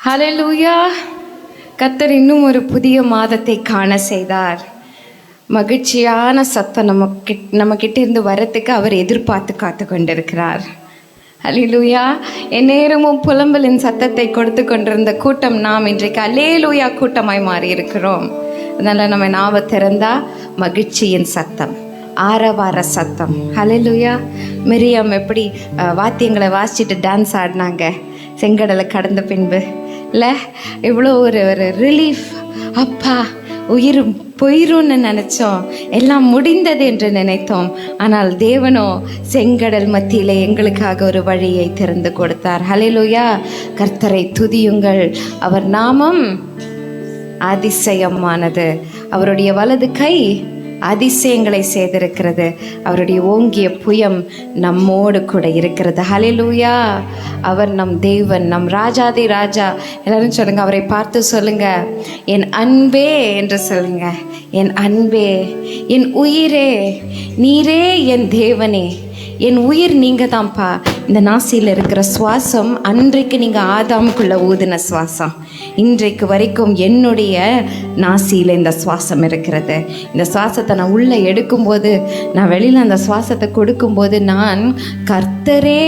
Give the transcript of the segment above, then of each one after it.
ஹல்லேலூயா. கர்த்தர் இன்னும் ஒரு புதிய மாதத்தை காண செய்தார். மகிழ்ச்சியான சத்தம் நம்ம கிட்ட இருந்து வரத்துக்கு அவர் எதிர்பார்த்து காத்து கொண்டிருக்கிறார். ஹல்லேலூயா. எந்நேரமும் புலம்பலின் சத்தத்தை கொடுத்து கொண்டிருந்த கூட்டம் நாம் இன்றைக்கு அல்லேலூயா கூட்டமாய் மாறி இருக்கிறோம். அதனால நம்ம நாவ திறந்தா மகிழ்ச்சியின் சத்தம், ஆரவார சத்தம். ஹல்லேலூயா. மிரியம் எப்படி வாத்தியங்களை வாசிச்சுட்டு டான்ஸ் ஆடினாங்க செங்கடலை கடந்த பின்பு இல்லை? இவ்வளோ ஒரு ரிலீஃப். அப்பா உயிர் போயிரும்னு நினச்சோம், எல்லாம் முடிந்தது என்று நினைத்தோம். ஆனால் தேவனோ செங்கடல் மத்தியிலே எங்களுக்காக ஒரு வழியை திறந்து கொடுத்தார். ஹல்லேலூயா. கர்த்தரை துதியுங்கள், அவர் நாமம் அதிசயமானது. அவருடைய வலது கை அதிசயங்களை செய்திருக்கிறது. அவருடைய ஓங்கிய புயம் நம்மோடு கூட இருக்கிறது. ஹல்லேலூயா. அவர் நம் தேவன், நம் ராஜாதி ராஜா. எல்லாரும் சொல்லுங்க, அவரை பார்த்து சொல்லுங்க, என் அன்பே என்று சொல்லுங்க. என் அன்பே, என் உயிரே, நீரே என் தேவனே. என் உயிர் நீங்கள் தான்ப்பா. இந்த நாசியில் இருக்கிற சுவாசம் அன்றைக்கு நீங்கள் ஆதாமுக்குள்ளே ஊதின சுவாசம், இன்றைக்கு வரைக்கும் என்னுடைய நாசியில் இந்த சுவாசம் இருக்கிறது. இந்த சுவாசத்தை நான் உள்ளே எடுக்கும்போது, நான் வெளியில் அந்த சுவாசத்தை கொடுக்கும்போது, நான் கர்த்தரே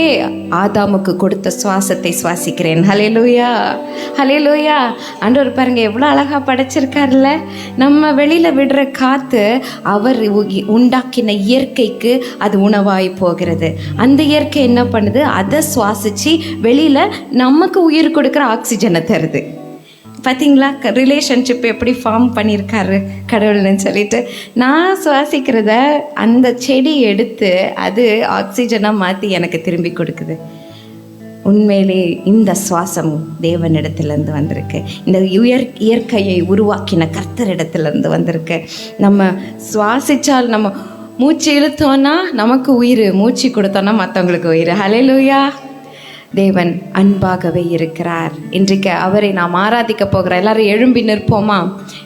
ஆதாமுக்கு கொடுத்த சுவாசத்தை சுவாசிக்கிறேன். ஹல்லேலூயா, ஹல்லேலூயா. ஆண்டவர் பாருங்க எவ்வளோ அழகாக படைச்சிருக்காருல்ல. நம்ம வெளியில் விடுற காற்று அவர் உண்டாக்கின இயற்கைக்கு அது உணவாய் போகிறது. அந்த இயற்கை என்ன பண்ணுது? அதை சுவாசிச்சு வெளியில் நமக்கு உயிர் கொடுக்குற ஆக்சிஜனை தருது. பார்த்தீங்களா ரிலேஷன்ஷிப் எப்படி ஃபார்ம் பண்ணியிருக்காரு கடவுள்னு சொல்லிட்டு. நான் சுவாசிக்கிறத அந்த செடி எடுத்து அது ஆக்சிஜனாக மாற்றி எனக்கு திரும்பி கொடுக்குது. உண்மையிலே இந்த சுவாசம் தேவனிடத்திலேருந்து வந்திருக்கு. இந்த இயற்கையை உருவாக்கின கர்த்தரிடத்திலேருந்து வந்திருக்கு. நம்ம சுவாசித்தால், நம்ம மூச்சு இழுத்தோன்னா நமக்கு உயிர், மூச்சு கொடுத்தோன்னா மற்றவங்களுக்கு உயிர். ஹல்லேலூயா. தேவன் அன்பாகவே இருக்கிறார். இன்றைக்கு அவரை நாம் ஆராதிக்க போகிறோம். எல்லாரும் எழும்பி நிற்போமா?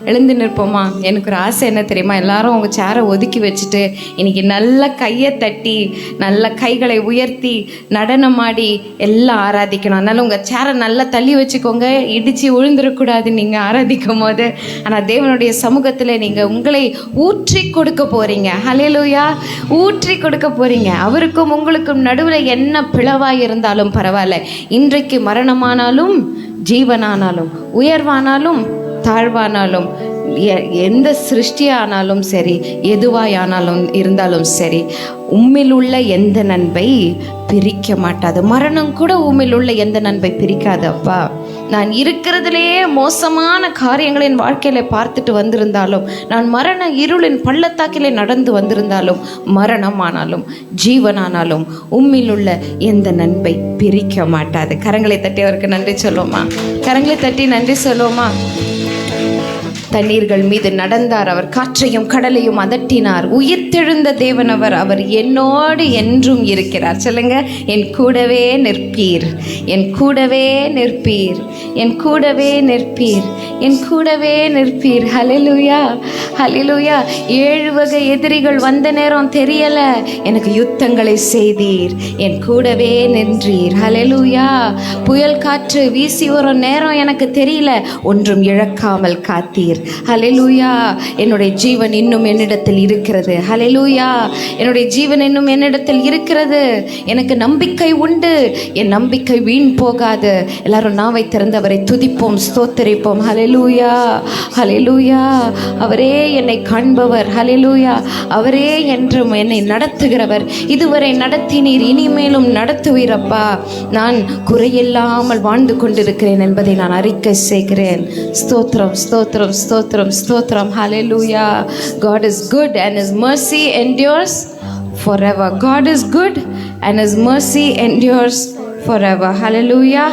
எழுந்து நிற்போமா? எனக்கு ஒரு ஆசை என்ன தெரியுமா? எல்லாரும் அவங்க சேரை ஒதுக்கி வச்சுட்டு இன்னைக்கு நல்ல கையை தட்டி, நல்ல கைகளை உயர்த்தி, நடனமாடி எல்லாம் ஆராதிக்கணும். அதனால உங்கள் சேரை நல்லா தள்ளி வச்சுக்கோங்க, இடித்து விழுந்துடக்கூடாது நீங்கள் ஆராதிக்கும் போது. ஆனால் தேவனுடைய சமூகத்தில் நீங்கள் உங்களை ஊற்றி கொடுக்க போகிறீங்க. ஹல்லேலூயா. ஊற்றி கொடுக்க போகிறீங்க. அவருக்கும் உங்களுக்கும் நடுவில் என்ன பிளவாக இருந்தாலும் பரவாயில்ல. இன்றைக்கு மரணமானாலும் ஜீவனானாலும், உயர்வானாலும் தாழ்வானாலும், எந்த சிருஷ்டியானாலும் சரி, எதுவாயானாலும் இருந்தாலும் சரி, உம்மில் உள்ள எந்த நன்மை பிரிக்க மாட்டாது. மரணம் கூட உம்மில் உள்ள எந்த நன்மை பிரிக்காது. அப்பா, நான் இருக்கிறதுலேயே மோசமான காரியங்களை என் வாழ்க்கையில பார்த்துட்டு வந்திருந்தாலும், நான் மரண இருளின் பள்ளத்தாக்கிலே நடந்து வந்திருந்தாலும், மரணமானாலும் ஜீவனானாலும் உம்மில் உள்ள எந்த நன்மை பிரிக்க மாட்டாது. கரங்களை தட்டி அவருக்கு நன்றி சொல்லுவோமா? கரங்களை தட்டி நன்றி சொல்லுவோமா? தண்ணீர்கள் மீது நடந்தார், அவர் காற்றையும் கடலையும் அதட்டினார். உயிர்த்தெழுந்த தேவன் அவர். அவர் என்னோடு என்றும் இருக்கிறார். சொல்லுங்க, என் கூடவே நிற்பீர், என் கூடவே நிற்பீர், என் கூடவே நிற்பீர், என் கூடவே நிற்பீர். ஹல்லேலூயா, ஹல்லேலூயா. 7 வகை எதிரிகள் வந்த நேரம் தெரியல, எனக்கு யுத்தங்களை செய்தீர், என் கூடவே நின்றீர். ஹல்லேலூயா. புயல் காற்று வீசி வரும் நேரம் எனக்கு தெரியல, ஒன்றும் இழக்காமல் காத்தீர். ஹல்லேலூயா. என்னுடைய ஜீவன் இன்னும் என்னிடத்தில் இருக்கிறது. ஹல்லேலூயா. என்னுடைய ஜீவன் இன்னும் என்னிடத்தில் இருக்கிறது. எனக்கு நம்பிக்கை உண்டு, என் நம்பிக்கை வீண் போகாது. எல்லாரும் நாவை திறந்தவரை துதிப்போம், ஸ்தோத்தரிப்போம். ஹல்லேலூயா, ஹல்லேலூயா. அவரே என்னை காண்பவர். ஹல்லேலூயா. அவரே என்றும் என்னை நடத்துகிறவர். இதுவரை நடத்தினீர், இனிமேலும் நடத்துவீரப்பா. நான் குறையில்லாமல் வாழ்ந்து கொண்டிருக்கிறேன் என்பதை நான் அறிக்கை செய்கிறேன். ஸ்தோத்திரம், ஸ்தோத்திரம், ஸ்தோத்திரம், ஸ்தோத்திரம். Hallelujah. God is good and his mercy endures forever. God is good and his mercy endures forever. Hallelujah.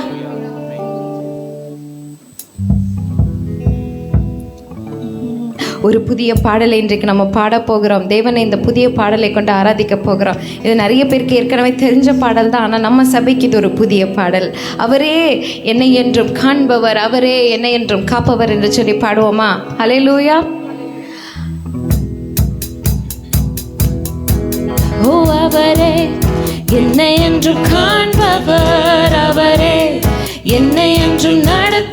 ஒரு புதிய பாடலை இன்றைக்கு நம்ம பாட போகிறோம். தேவனை இந்த புதிய பாடலை கொண்டு ஆராதிக்க போகிறோம். இது நிறைய பேருக்கு ஏற்கனவே தெரிஞ்ச பாடல் தான், ஆனால் நம்ம சபைக்கு இது ஒரு புதிய பாடல். அவரே என்னை என்றும் காண்பவர், அவரே என்னை என்றும் காப்பவர் என்று சொல்லி பாடுவோமா? ஹல்லேலூயா. ஓ, அவரே என்னை என்றும் காண்பவர், அவரே என்னை என்றும் நடத்த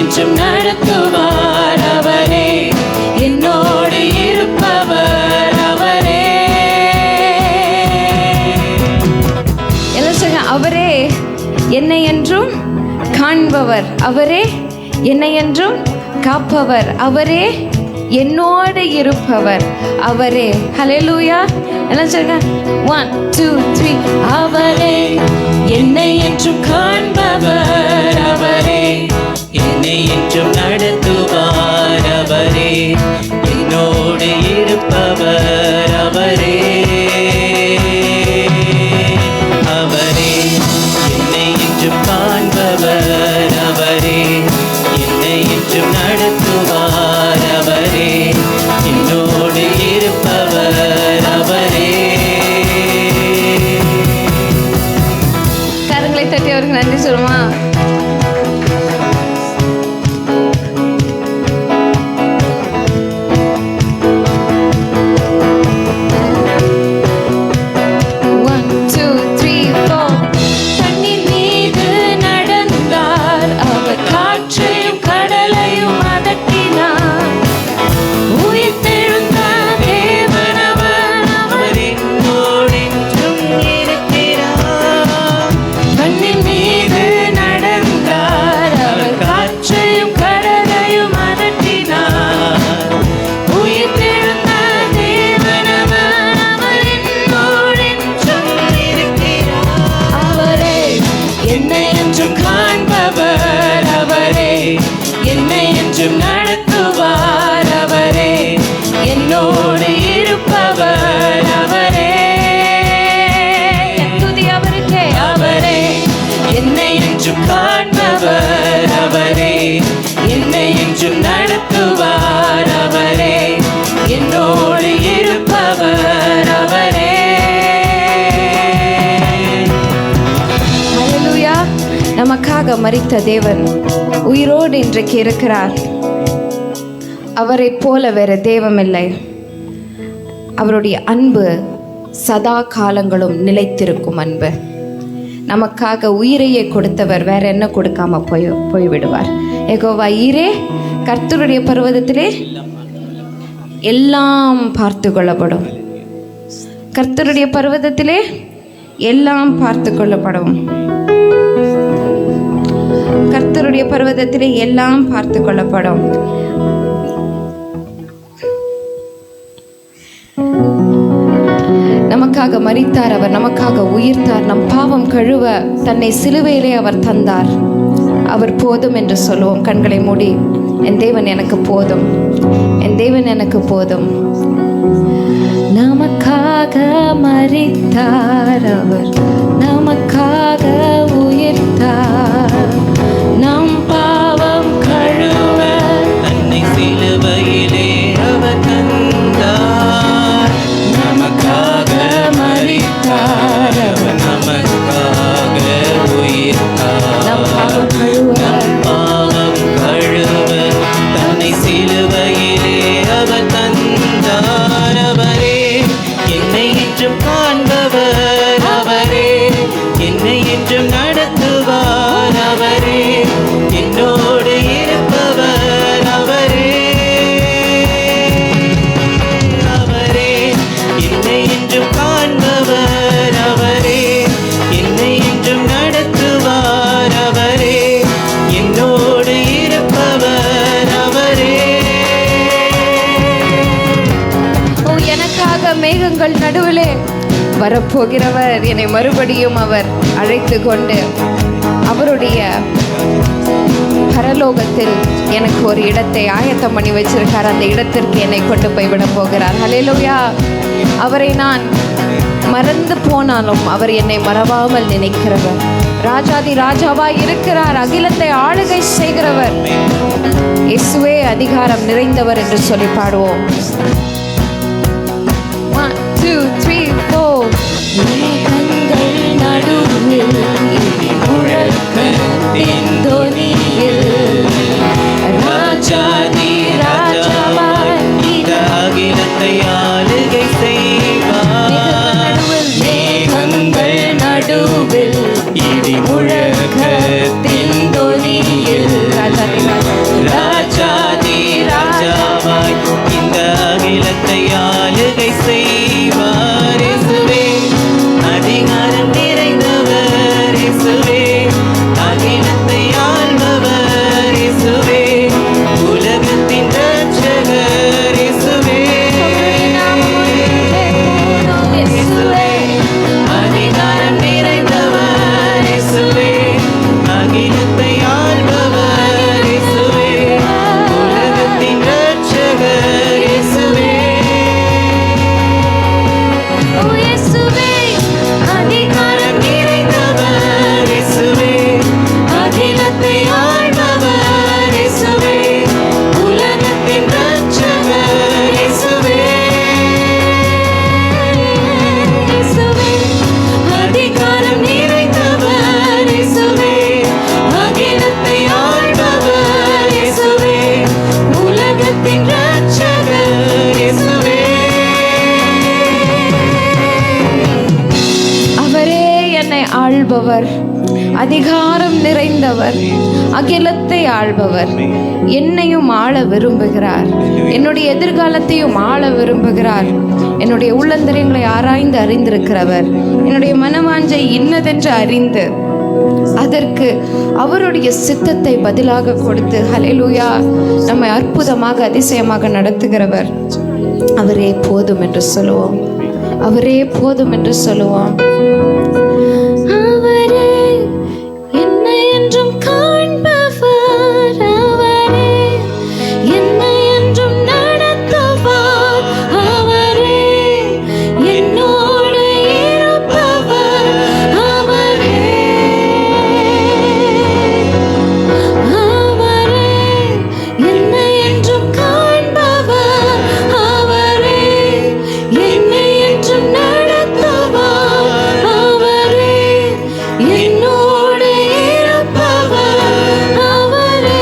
என்றும் நடத்துவார் அவரே, என்னோடு இருப்பவர் அவரே. எல்லாம் சொல்லுங்க, அவரே என்னை என்றும் காண்பவர், அவரே என்னை என்றும் காப்பவர், அவரே என்னோடு இருப்பவர் அவரே. ஹல்லேலூயா. எல்லாம் சொல்லுங்க, 1 2 3. அவரே என்னை என்றும் காண்பவர் அவரே, என்னை என்றும் நடத்துவார் அவரே, என்னோடு இருப்பவர் அவரே. அவரே என்னை என்றும் காண்பவர் அவரே, என்னை என்றும் நடத்துவார் அவரே, என்னோடு இருப்பவர் அவரே. கரங்களை தட்டி அவருக்கு நன்றி சொல்லுமா. நடத்துவார் அவரே, என்னோடு இருப்பவர் அவரே. துதி அவருக்கே. அவரே என்னை என்றும் காண்பவர் அவரே, என்னை என்றும் நடத்துவார் அவரே, என்னோடு இருப்பவர் அவரே. ஹல்லேலூயா. நமக்காக மரித்த தேவன் உயிரோடு இன்றைக்கு இருக்கிறார். அவரை போல வேற தெய்வமில்லை. அவருடைய அன்பு சதா காலங்களும் நிலைத்திருக்கும் அன்பு. நமக்காக உயிரையே கொடுத்தவர் வேற என்ன கொடுக்காம போய்விடுவார். யெகோவா ஈரே, கர்த்தருடைய பர்வதத்திலே எல்லாம் பார்த்து கொள்ளப்படும். கர்த்தருடைய பர்வதத்திலே எல்லாம் பார்த்து கொள்ளப்படும். கர்த்தருடைய பர்வதத்திலே எல்லாம் பார்த்து கொள்ளப்படும். நமக்காக மரித்தார் அவர், நமக்காக உயிர்த்தார், நம் பாவம் கழுவ தன்னை சிலுவையிலே அவர் தந்தார். அவர் போதும் என்று சொல்லுவோம். கண்களை மூடி, என் தேவன் எனக்கு போதும், என் தேவன் எனக்கு போதும். நமக்காக மரித்தார் அவர், நமக்காக உயிர்த்தார், நம் பாவம் கழுவ தன்னை சிலுவையிலே அவர் தந்தார். நமக்காக மரித்தார் அவர், நமக்காக உயிர்த்தார், நம் பாவம் கழுவ தன்னை சிலுவையிலே அவர் தந்தார். அவரே என்னை என்றும் காண்பவர் அவரே, என்னை என்றும் நடத்துவார் அவரே, என்னோடு இருப்பவர் அவரே. அவரே என்னை என்றும் காண்பவர் அவரே, என்னை என்றும் நடத்துவார் அவரே, என்னோடு இருப்பவர் அவரே. ஓ, எனக்காக மேகங்கள் நடுவிலே வரப்போகிறவர் என்னை மறுபடியும் அவர் அழைத்து கொண்டு அவருடைய பரலோகத்தில் எனக்கு ஒரு இடத்தை ஆயத்தம் பண்ணி வச்சிருக்கார். அந்த இடத்திற்கு என்னை கொண்டு போய் விட போகிறார். ஹல்லேலூயா. அவரை நான் மறந்து போனாலும் அவர் என்னை மறவாமல் நினைக்கிறவர். ராஜாதி ராஜாவாய் இருக்கிறார். அகிலத்தை ஆளுகை செய்கிறவர். இயேசுவே அதிகாரம் நிறைந்தவர் என்று சொல்லி பாடுவோம். 1 2 3 4. மேகங்கள் நடுவில் முழக்கத்தின் தொனியில் ராஜாதி ராஜாவாய் அகிலத்தை ஆளுகை செய்வார். மேகங்கள் நடுவில் இடி முழக்கத்தின் தொனியில் உள்ளவர், அதிகாரம் நிறைந்தவர், அகிலத்தை ஆள்பவர், என்னையும் ஆள விரும்புகிறார், என்னுடைய எதிர்காலத்தையும் ஆள விரும்புகிறார். என்னுடைய உள்ளந்தரியங்களை ஆராய்ந்து அறிந்திருக்கிறவர், என்னுடைய மனவாஞ்சை இன்னதென்று அறிந்து அதற்கு அவருடைய சித்தத்தை பதிலாக கொடுத்து ஹல்லேலூயா நம்மை அற்புதமாக அதிசயமாக நடத்துகிறவர். அவரே போதும் என்று சொல்லுவோம். அவரே போதும் என்று சொல்லுவோம். அவரே என்னை என்றும் காண்பவர், அவரே என்னை என்றும் நடத்துவார், அவரே என்னோடு இருப்பவர், அவரே என்னை என்றும் காண்பவர், அவரே என்னை என்றும் நடத்துவார், அவரே என்னோடு இருப்பவர், அவரே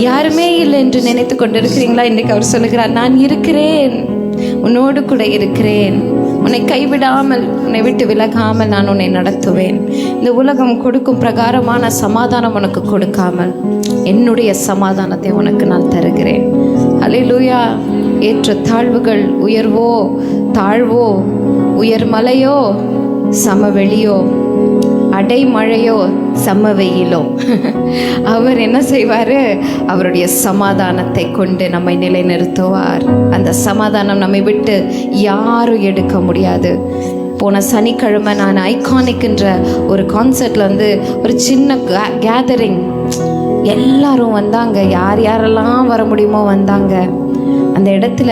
யாருமே இல்லை என்று நினைத்து கொண்டிருக்கிறீங்களா? இன்றைக்கு அவர் சொல்லுகிறார், நான் இருக்கிறேன், உன்னோடு கூட இருக்கிறேன், உன்னை கைவிடாமல், உன்னை விட்டு விலகாமல் நான் உன்னை நடத்துவேன். இந்த உலகம் கொடுக்கும் பிரகாரமான சமாதானம் உனக்கு கொடுக்காமல் என்னுடைய சமாதானத்தை உனக்கு நான் தருகிறேன். ஹல்லேலூயா. ஏற்ற தாழ்வுகள், உயர்வோ தாழ்வோ, உயர்மலையோ சமவெளியோ, அடைமழையோ சமவெயிலோ, அவர் என்ன செய்வார்? அவருடைய சமாதானத்தை கொண்டு நம்மை நிலைநிறுத்துவார். அந்த சமாதானம் நம்மை விட்டு யாரும் எடுக்க முடியாது. போன சனிக்கிழமை நான் ஐகானிக்ன்ற ஒரு கான்சர்ட்டில் ஒரு சின்ன கேதரிங், எல்லாரும் வந்தாங்க, யார் யாரெல்லாம் வர முடியுமோ வந்தாங்க. அந்த இடத்துல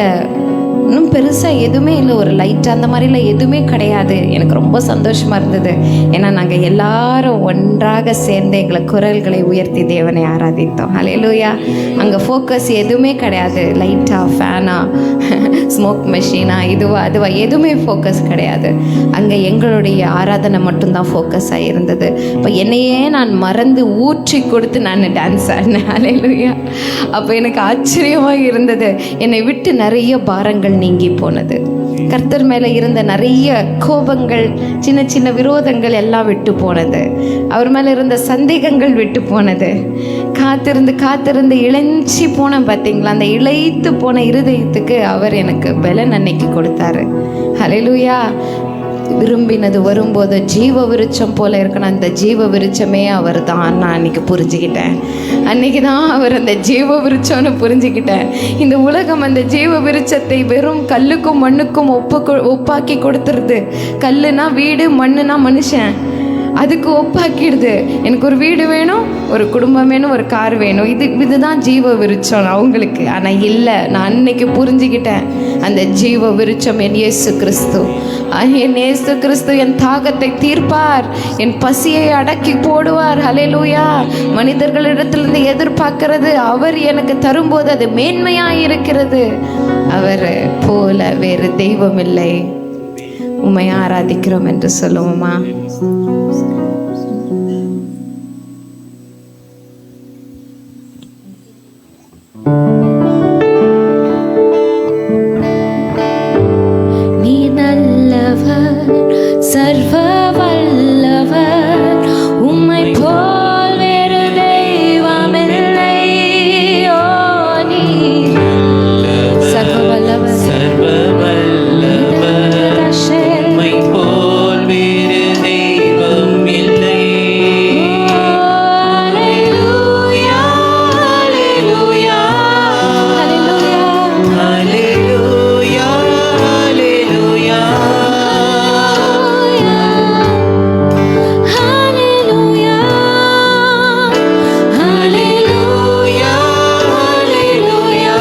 இன்னும் பெருசாக எதுவுமே இல்லை, ஒரு லைட் அந்த மாதிரிலாம் எதுவுமே கிடையாது. எனக்கு ரொம்ப சந்தோஷமாக இருந்தது. ஏன்னா நாங்கள் எல்லாரும் ஒன்றாக சேர்ந்து எங்களை குரல்களை உயர்த்தி தேவனை ஆராதித்தோம். ஹல்லேலூயா. அங்கே ஃபோக்கஸ் எதுவுமே கிடையாது, லைட்டா, ஃபேனா, ஸ்மோக் மெஷினா, இதுவா அதுவா எதுவுமே ஃபோக்கஸ் கிடையாது. அங்கே எங்களுடைய ஆராதனை மட்டும்தான் ஃபோக்கஸ் ஆகியிருந்தது. இப்போ என்னையே நான் மறந்து ஊற்றி கொடுத்து நான் டான்ஸ் ஆடினேன். ஹல்லேலூயா. அப்போ எனக்கு ஆச்சரியமாக இருந்தது. என்னை விட்டு நிறைய பாரங்கள் நீங்கி போனது. கர்த்தர் மேலே இருந்த நிறைய கோபங்கள், சின்ன சின்ன விரோதங்கள் எல்லாம் விட்டு போனது. அவர் மேலே இருந்த சந்தேகங்கள் விட்டு போனது. காத்திருந்து காத்திருந்து இளைஞ்சி போன பார்த்தீங்களா, அந்த இளைத்து போன இருதயத்துக்கு அவர் எனக்கு பலன் அன்னைக்கு கொடுத்தாரு. ஹல்லேலூயா. விரும்பினது வரும்போது ஜீவ விருட்சம் போல இருக்கணும். அந்த ஜீவ விருட்சமே அவர் தான். நான் அன்னைக்கு புரிஞ்சுக்கிட்டேன். அன்னைக்கு தான் அவர் அந்த ஜீவ விருட்சம்னு புரிஞ்சுக்கிட்டேன். இந்த உலகம் அந்த ஜீவ விருட்சத்தை வெறும் கல்லுக்கும் மண்ணுக்கும் ஒப்பாக்கி கொடுத்துருது. கல்லுனா வீடு, மண்ணுனா மனுஷன், அதுக்கு ஒப்பாக்கிடுது. எனக்கு ஒரு வீடு வேணும், ஒரு குடும்பம் வேணும், ஒரு கார் வேணும், இதுதான் ஜீவ விருட்சம் அவங்களுக்கு. ஆனால் இல்லை, நான் அன்னைக்கு புரிஞ்சுக்கிட்டேன், அந்த ஜீவ விருட்சம் என் இயேசு கிறிஸ்து. என் இயேசு கிறிஸ்து என் தாகத்தை தீர்ப்பார், என் பசியை அடக்கி போடுவார். ஹல்லேலூயா. மனிதர்களிடத்திலிருந்து எதிர்பார்க்கிறது அவர் எனக்கு தரும்போது அது மேன்மையாக இருக்கிறது. அவர் போல வேறு தெய்வம் இல்லை. உம்மை ஆராதிக்கிறோம் என்று சொல்லுவோமா? சர்வ வல்லவர், உம்மை போல் வேறு தெய்வமில்லை. ஓ நீர் சர்வ வல்லவர், சர்வ வல்லவர், உம்மை போல் வேறு தெய்வம் இல்லை. ஹல்லேலூயா, ஹல்லேலூயா, ஹல்லேலூயா, ஹல்லேலூயா, ஹல்லேலூயா.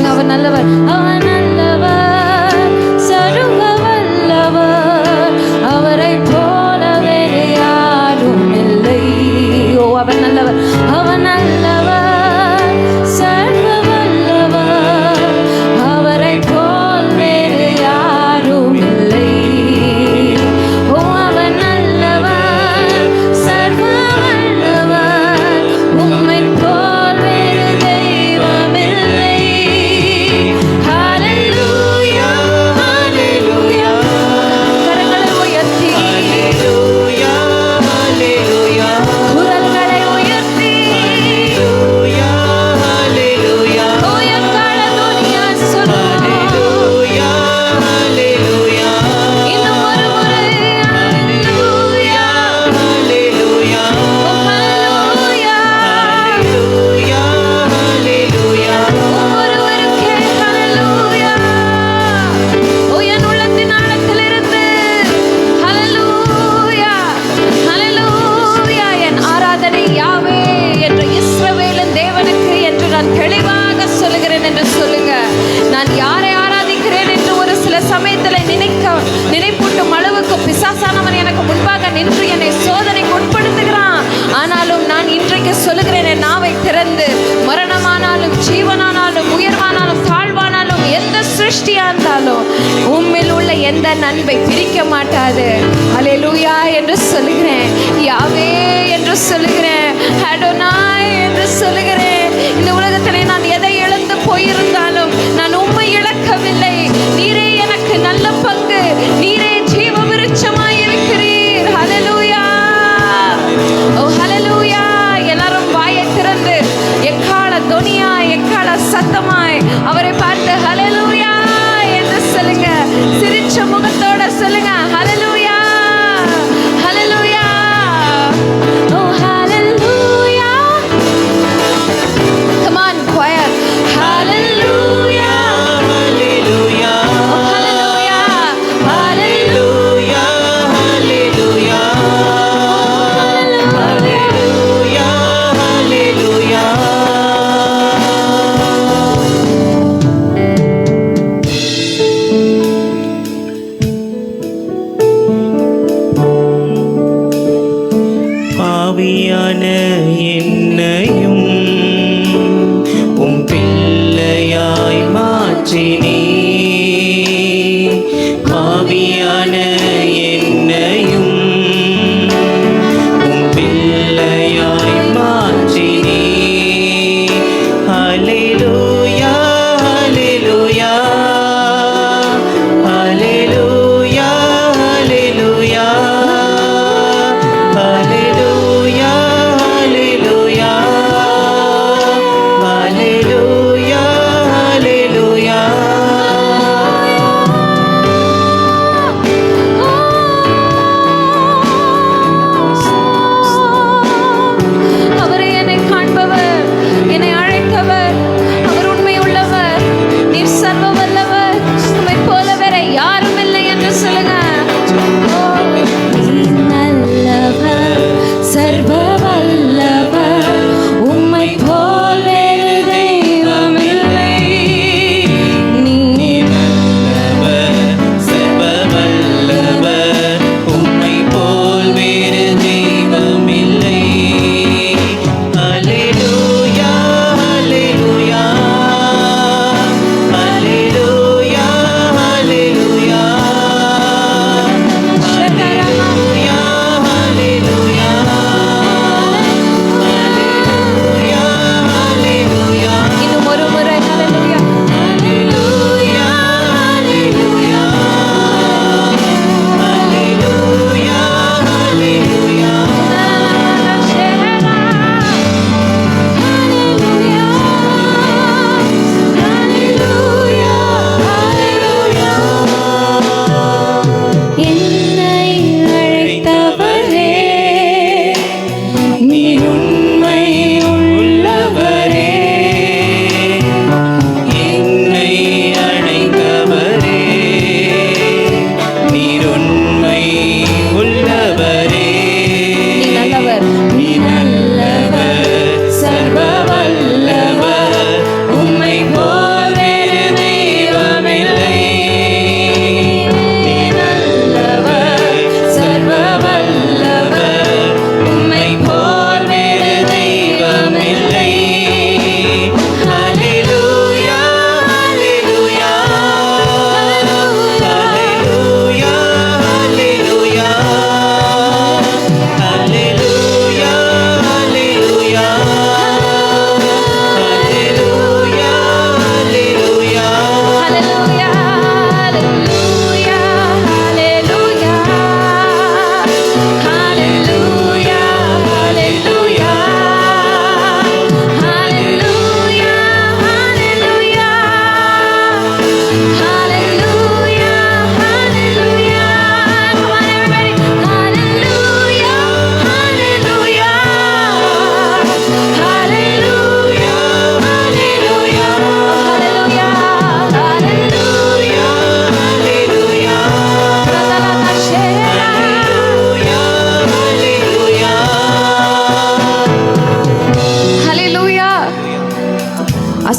அவர் நல்லவர், அவர் நல்லவர், சர்வ வல்லவர், அவரை போல வேறு யாரும் இல்லை. ஓ அவர் நல்லவர், அவர் நல்லவர், சர்வ வல்லவர், அவரை போல் வேறு யாரும் இல்லை. நான் யாரை ஆராதிக்கிறேன் என்று ஒரு சில சமயத்தில் நினைப்பூட்டும் அளவுக்கு பிசாசானவன் எனக்கு முன்பாக நின்று என்னை சோதனைக்கு உட்படுத்துகிறான். ஆனாலும் நான் இன்றைக்கு சொல்லுகிறேன், என் நாவை திறந்து மரணமானாலும் ஜீவனானாலும் உயர்வானாலும் தாழ்வானாலும் எந்த சிருஷ்டியா இருந்தாலும் உம்மில் உள்ள எந்த நன்மை பிரிக்க மாட்டாது. அல்லேலூயா என்று சொல்லுகிறேன், யாவே என்று சொல்லுகிறேன், அடோனாய் என்று சொல்லுகிறேன். இந்த உலகத்திலே நான் எதை இழந்து போயிருந்தாலும் நான் உம்மை இழக்கவில்லை. நீரே எனக்கு நல்ல பங்கு, நீரே ஜீவ விருட்சமாய் இருக்கிறீர். ஹல்லேலூயா, ஓ ஹல்லேலூயா. எல்லாரும் வாயை திறந்து எக்கால தொனியாய் எக்கால சத்தமாய் அவரை பார்த்து ஹல்லேலூயா என்று சொல்லுங்க. சிரிச்ச முகத்தோட சொல்லுங்க, ஹல்லேலூயா, ஹல்லேலூயா, ஓ ஹல்லேலூயா,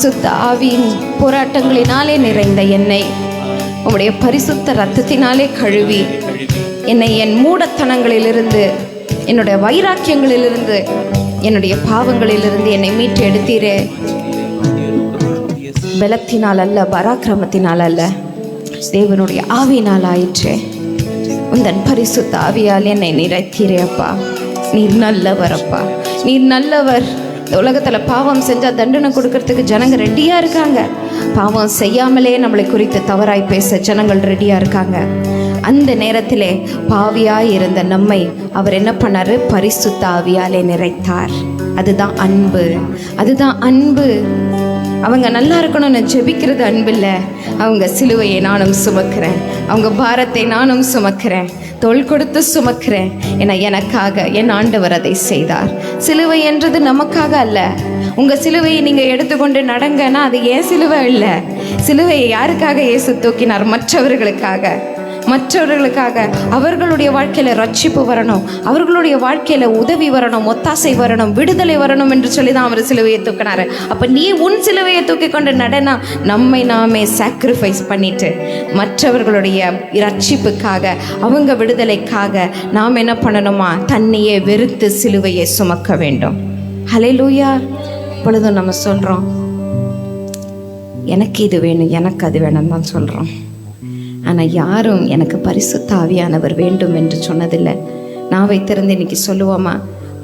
அசுத்த ஆவியின் போராட்டங்களினாலே நிறைந்த என்னை உம்முடைய பரிசுத்த இரத்தத்தினாலே கழுவி என்னை என் மூடத்தனங்களிலிருந்து, என்னுடைய வைராக்கியங்களிலிருந்து, என்னுடைய பாவங்களிலிருந்து என்னை மீட்டு எடுத்தீரே. பலத்தினால் அல்ல, பராக்கிரமத்தினால் அல்ல, தேவனுடைய ஆவியினால் ஆயிற்றே. உந்தன் பரிசுத்த ஆவியால் என்னை நிறைத்தீரே அப்பா. நீர் நல்லவர் அப்பா, நீர் நல்லவர். இந்த உலகத்தில் பாவம் செஞ்சால் தண்டனை கொடுக்கறதுக்கு ஜனங்க ரெடியாக இருக்காங்க. பாவம் செய்யாமலே நம்மளை குறித்து தவறாய் பேச ஜனங்கள் ரெடியாக இருக்காங்க. அந்த நேரத்திலே பாவியாய் இருந்த நம்மை அவர் என்ன பண்ணாரு? பரிசுத்த ஆவியாலே நிறைத்தார். அதுதான் அன்பு, அதுதான் அன்பு. அவங்க நல்லா இருக்கணும்னு ஜெபிக்கிறது அன்பு இல்லை. அவங்க சிலுவையை நானும் சுமக்கிறேன், அவங்க பாரத்தை நானும் சுமக்கிறேன், தோள் கொடுத்து சுமக்கிறேன். என எனக்காக என் ஆண்டவர் அதை செய்தார். சிலுவை என்றது நமக்காக அல்ல. உங்கள் சிலுவையை நீங்கள் எடுத்துக்கொண்டு நடங்கன்னா அது ஏன் சிலுவை இல்லை. சிலுவையை யாருக்காக இயேசு தூக்கினார்? மற்றவர்களுக்காக, மற்றவர்களுக்காக. அவர்களுடைய வாழ்க்கையில் ரட்சிப்பு வரணும், அவர்களுடைய வாழ்க்கையில் உதவி வரணும், ஒத்தாசை வரணும், விடுதலை வரணும் என்று சொல்லி தான் அவர் சிலுவையை தூக்கினார். அப்போ நீ உன் சிலுவையை தூக்கி கொண்டு நடனா நம்மை நாமே சாக்ரிஃபைஸ் பண்ணிட்டு மற்றவர்களுடைய ரட்சிப்புக்காக, அவங்க விடுதலைக்காக நாம் என்ன பண்ணணுமா? தன்னையே வெறுத்து சிலுவையை சுமக்க வேண்டும். ஹல்லேலூயா. இப்பொழுதும் நம்ம சொல்கிறோம், எனக்கு இது வேணும், எனக்கு அது வேணும் தான் சொல்கிறோம். ஆனால் யாரும் எனக்கு பரிசுத்த ஆவியானவர் வேண்டும் என்று சொன்னதில்லை. நான் வைத்திருந்து இன்னைக்கு சொல்லுவோமா?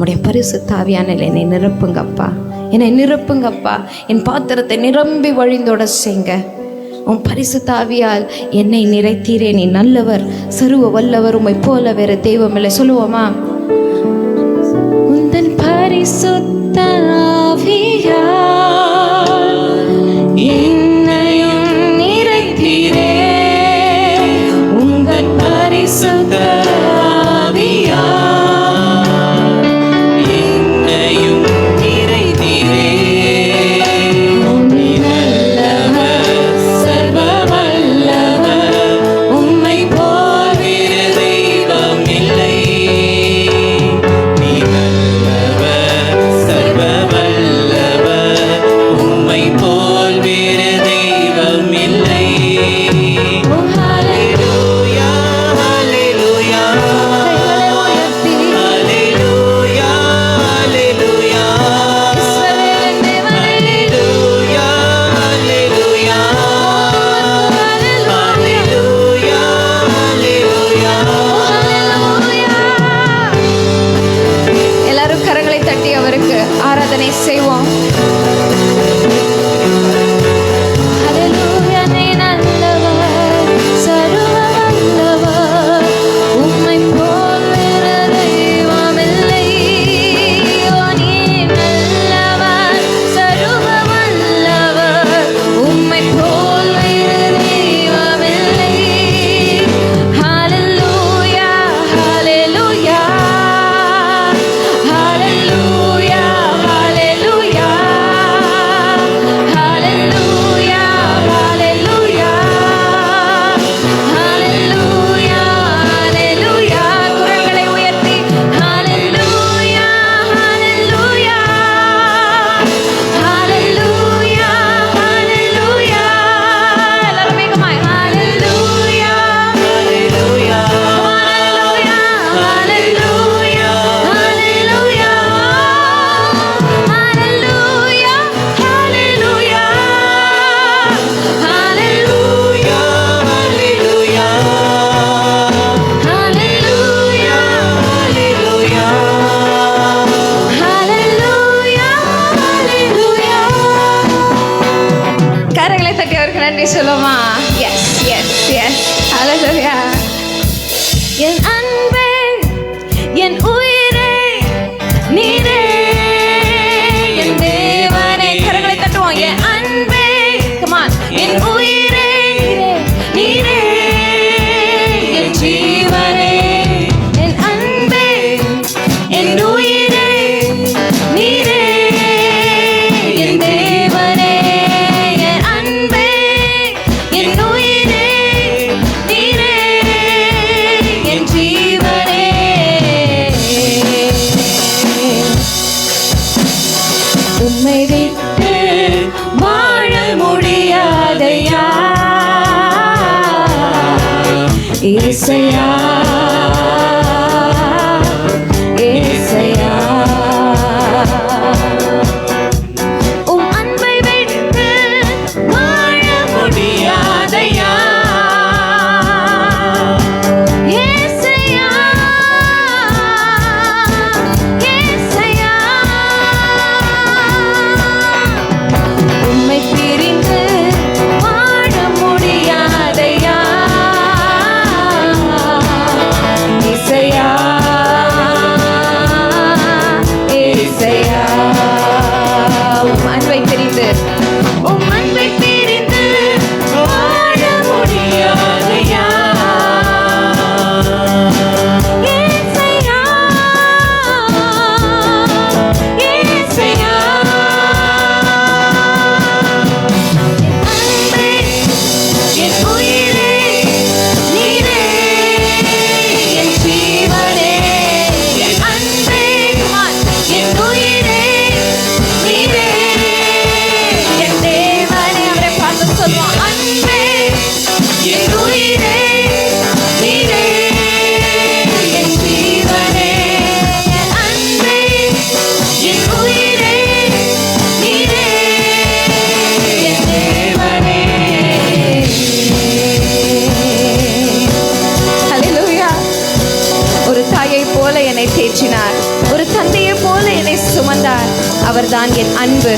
உடைய பரிசுத்த ஆவியானவர் என்னை நிரப்புங்கப்பா, என்னை நிரப்புங்கப்பா, என் பாத்திரத்தை நிரம்பி வழிந்தோட செய்ங்க. உன் பரிசுத்த ஆவியால் என்னை நிறைத்தீரே, நீ நல்லவர், சர்வ வல்லவர், உம்மை போல வேறு தெய்வமில்லை. சொல்லுவோமா? உந்தன் பரிசுத்த ஆவியால் என்னையும் நிறைத்தீரே, உங்கள் பரிசுத்த ஆவியால் என்னையும் நிறைத்தீரே. நீ நல்லவர், சர்வ வல்லவர், உம்மை போல் வேறு தெய்வம் இல்லை. நீ நல்லவர், சர்வ வல்லவர், உம்மை போல் வேறு தெய்வம் இல்லை. ஹல்லேலூயா, ஹல்லேலூயா, ஹல்லேலூயா, ஹல்லேலூயா, ஹல்லேலூயா, ஹல்லேலூயா, ஹல்லேலூயா, ஹல்லேலூயா. எல்லாரும் கரங்களை தட்டி அவருக்கு ஆராதனை செய்வோம். ஹல்லேலூயா. நீ நல்லவர், சர்வ வல்லவர், உம்மை போல் வேறு தெய்வமில்லை. ஓ, நீ நல்லவர், சர்வ வல்லவர், உம்மை போல் வேறு தெய்வமில்லை. ஹல்லேலூயா, ஹல்லேலூயா, ஹல்லேலூயா, ஹல்லேலூயா, ஹல்லேலூயா, ஹல்லேலூயா, ஹல்லேலூயா, ஹல்லேலூயா. குரல்களை உயர்த்தி ஹல்லேலூயா, ஹல்லேலூயா, ஹல்லேலூயா, ஹல்லேலூயா. எல்லாரும் வேகமாய் ஹல்லேலூயா, ஹல்லேலூயா, ஹல்லேலூயா, ஹல்லேலூயா, ஹல்லேலூயா, ஹல்லேலூயா, ஹல்லேலூயா, ஹல்லேலூயா, ஹல்லேலூயா, ஹல்லேலூயா, ஹல்லேலூயா, ஹல்லேலூயா, ஹல்லேலூயா. கரங்களை தட்டி அவருக்கு நன்றி சொல்லுமா? Yes yes yes. ஹல்லேலூயா. என் அன்பே, என் உயிரே, நீரே என் தேவனே. கரங்களை தட்டுவோம். என் அன்பே, come on. என் உயிரே, நீரே என் ஜீவனே. என் அன்பே, என் உயிரே, நீரே என் தேவனே. என் அன்பே, என் உயிரே, நீரே என் ஜீவனே. உம்மை விட்டு ஏசையா ஏசையா உம் அன்பை விட்டு வாழ முடியாதையா ஏசையா ஏசையா உம்மை பிரிந்து வாழ முடியாதையா ஏசையா ஏசையா உம் அன்பை பிரிந்து வாழ முடியாதையா ஏசையா ஏசையா அன்பே என் உயிரே நீரே என் ஜீவனே என் அன்பே என் உயிரே நீரே என் தேவனே அவரை பார்த்து சொல்லுவோம் அன்பே என் உயிரே நீரே என் ஜீவனே என் அன்பே என் உயிரே நீரே என் தேவனே ஹல்லேலூயா ஒரு தாயை போல என்னை தேற்றினார் ஒரு தந்தையை போல என்னை சுமந்தார் அவர்தான் என் அன்பு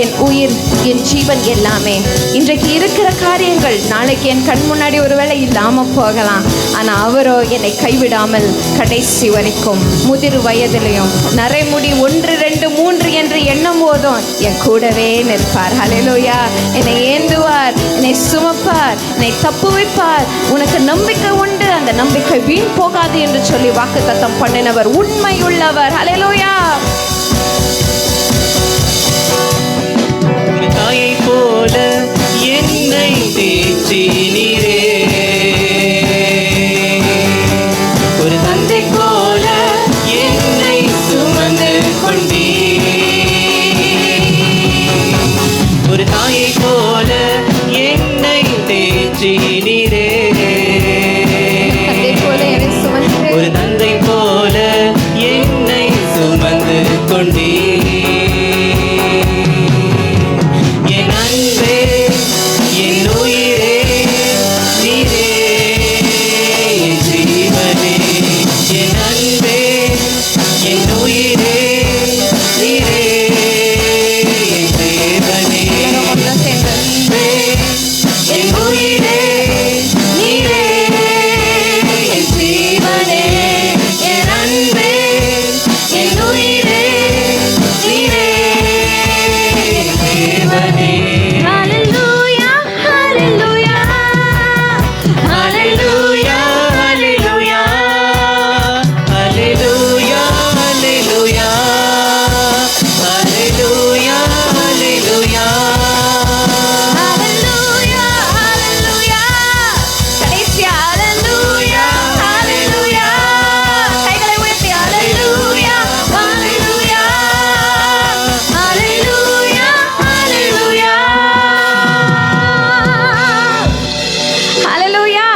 என் உயிர் என் ஜீவன் எல்லாமே இன்றைக்கு இருக்கிற காரியங்கள் நாளைக்கு என் கண் முன்னாடி ஒருவேளை இல்லாம போகலாம் ஆனா அவரோ என்னை கைவிடாமல் கடைசி வரைக்கும் முதிர் வயதிலையும் நரைமுடி 1 2 3 என்று எண்ணும் போதும் என் கூடவே நிற்பார் ஹல்லேலூயா என்னை ஏந்துவார் என்னை சுமப்பார் என்னை தப்புவிப்பார் உனக்கு நம்பிக்கை உண்டு அந்த நம்பிக்கை வீண் போகாது என்று சொல்லி வாக்குத்தத்தம் பண்ணினவர் உண்மையுள்ளவர் ஹல்லேலூயா ஒரு தாயை போல என்னை தேற்றினீரே ஒரு தந்தை போல என்னை சுமந்து கொண்டீர் ஒரு தாயை போல என்னை தேற்றினீரே தந்தை போல என்னை சுமந்து ஒரு தந்தை போல என்னை சுமந்து கொண்டீர் என் அன்பே என் உயிரே நீரே என் ஜீவனே என் அன்பே என் உயிரே நீரே என் தேவனே ஒன்று சேர்ந்து அன்பே என் உயிரே நீரே என் ஜீவனே என் அன்பே என் உயிரே நீரே என் தேவனே ஹல்லேலூயா ஹல்லேலூயா Hallelujah, hallelujah, hallelujah, hallelujah, hallelujah, hallelujah. ஹல்லேலூயா ஹல்லேலூயா கடைசியா ஹல்லேலூயா ஹல்லேலூயா கைகளை உயர்த்தி ஹல்லேலூயா ஹல்லேலூயா ஹல்லேலூயா ஹல்லேலூயா ஹல்லேலூயா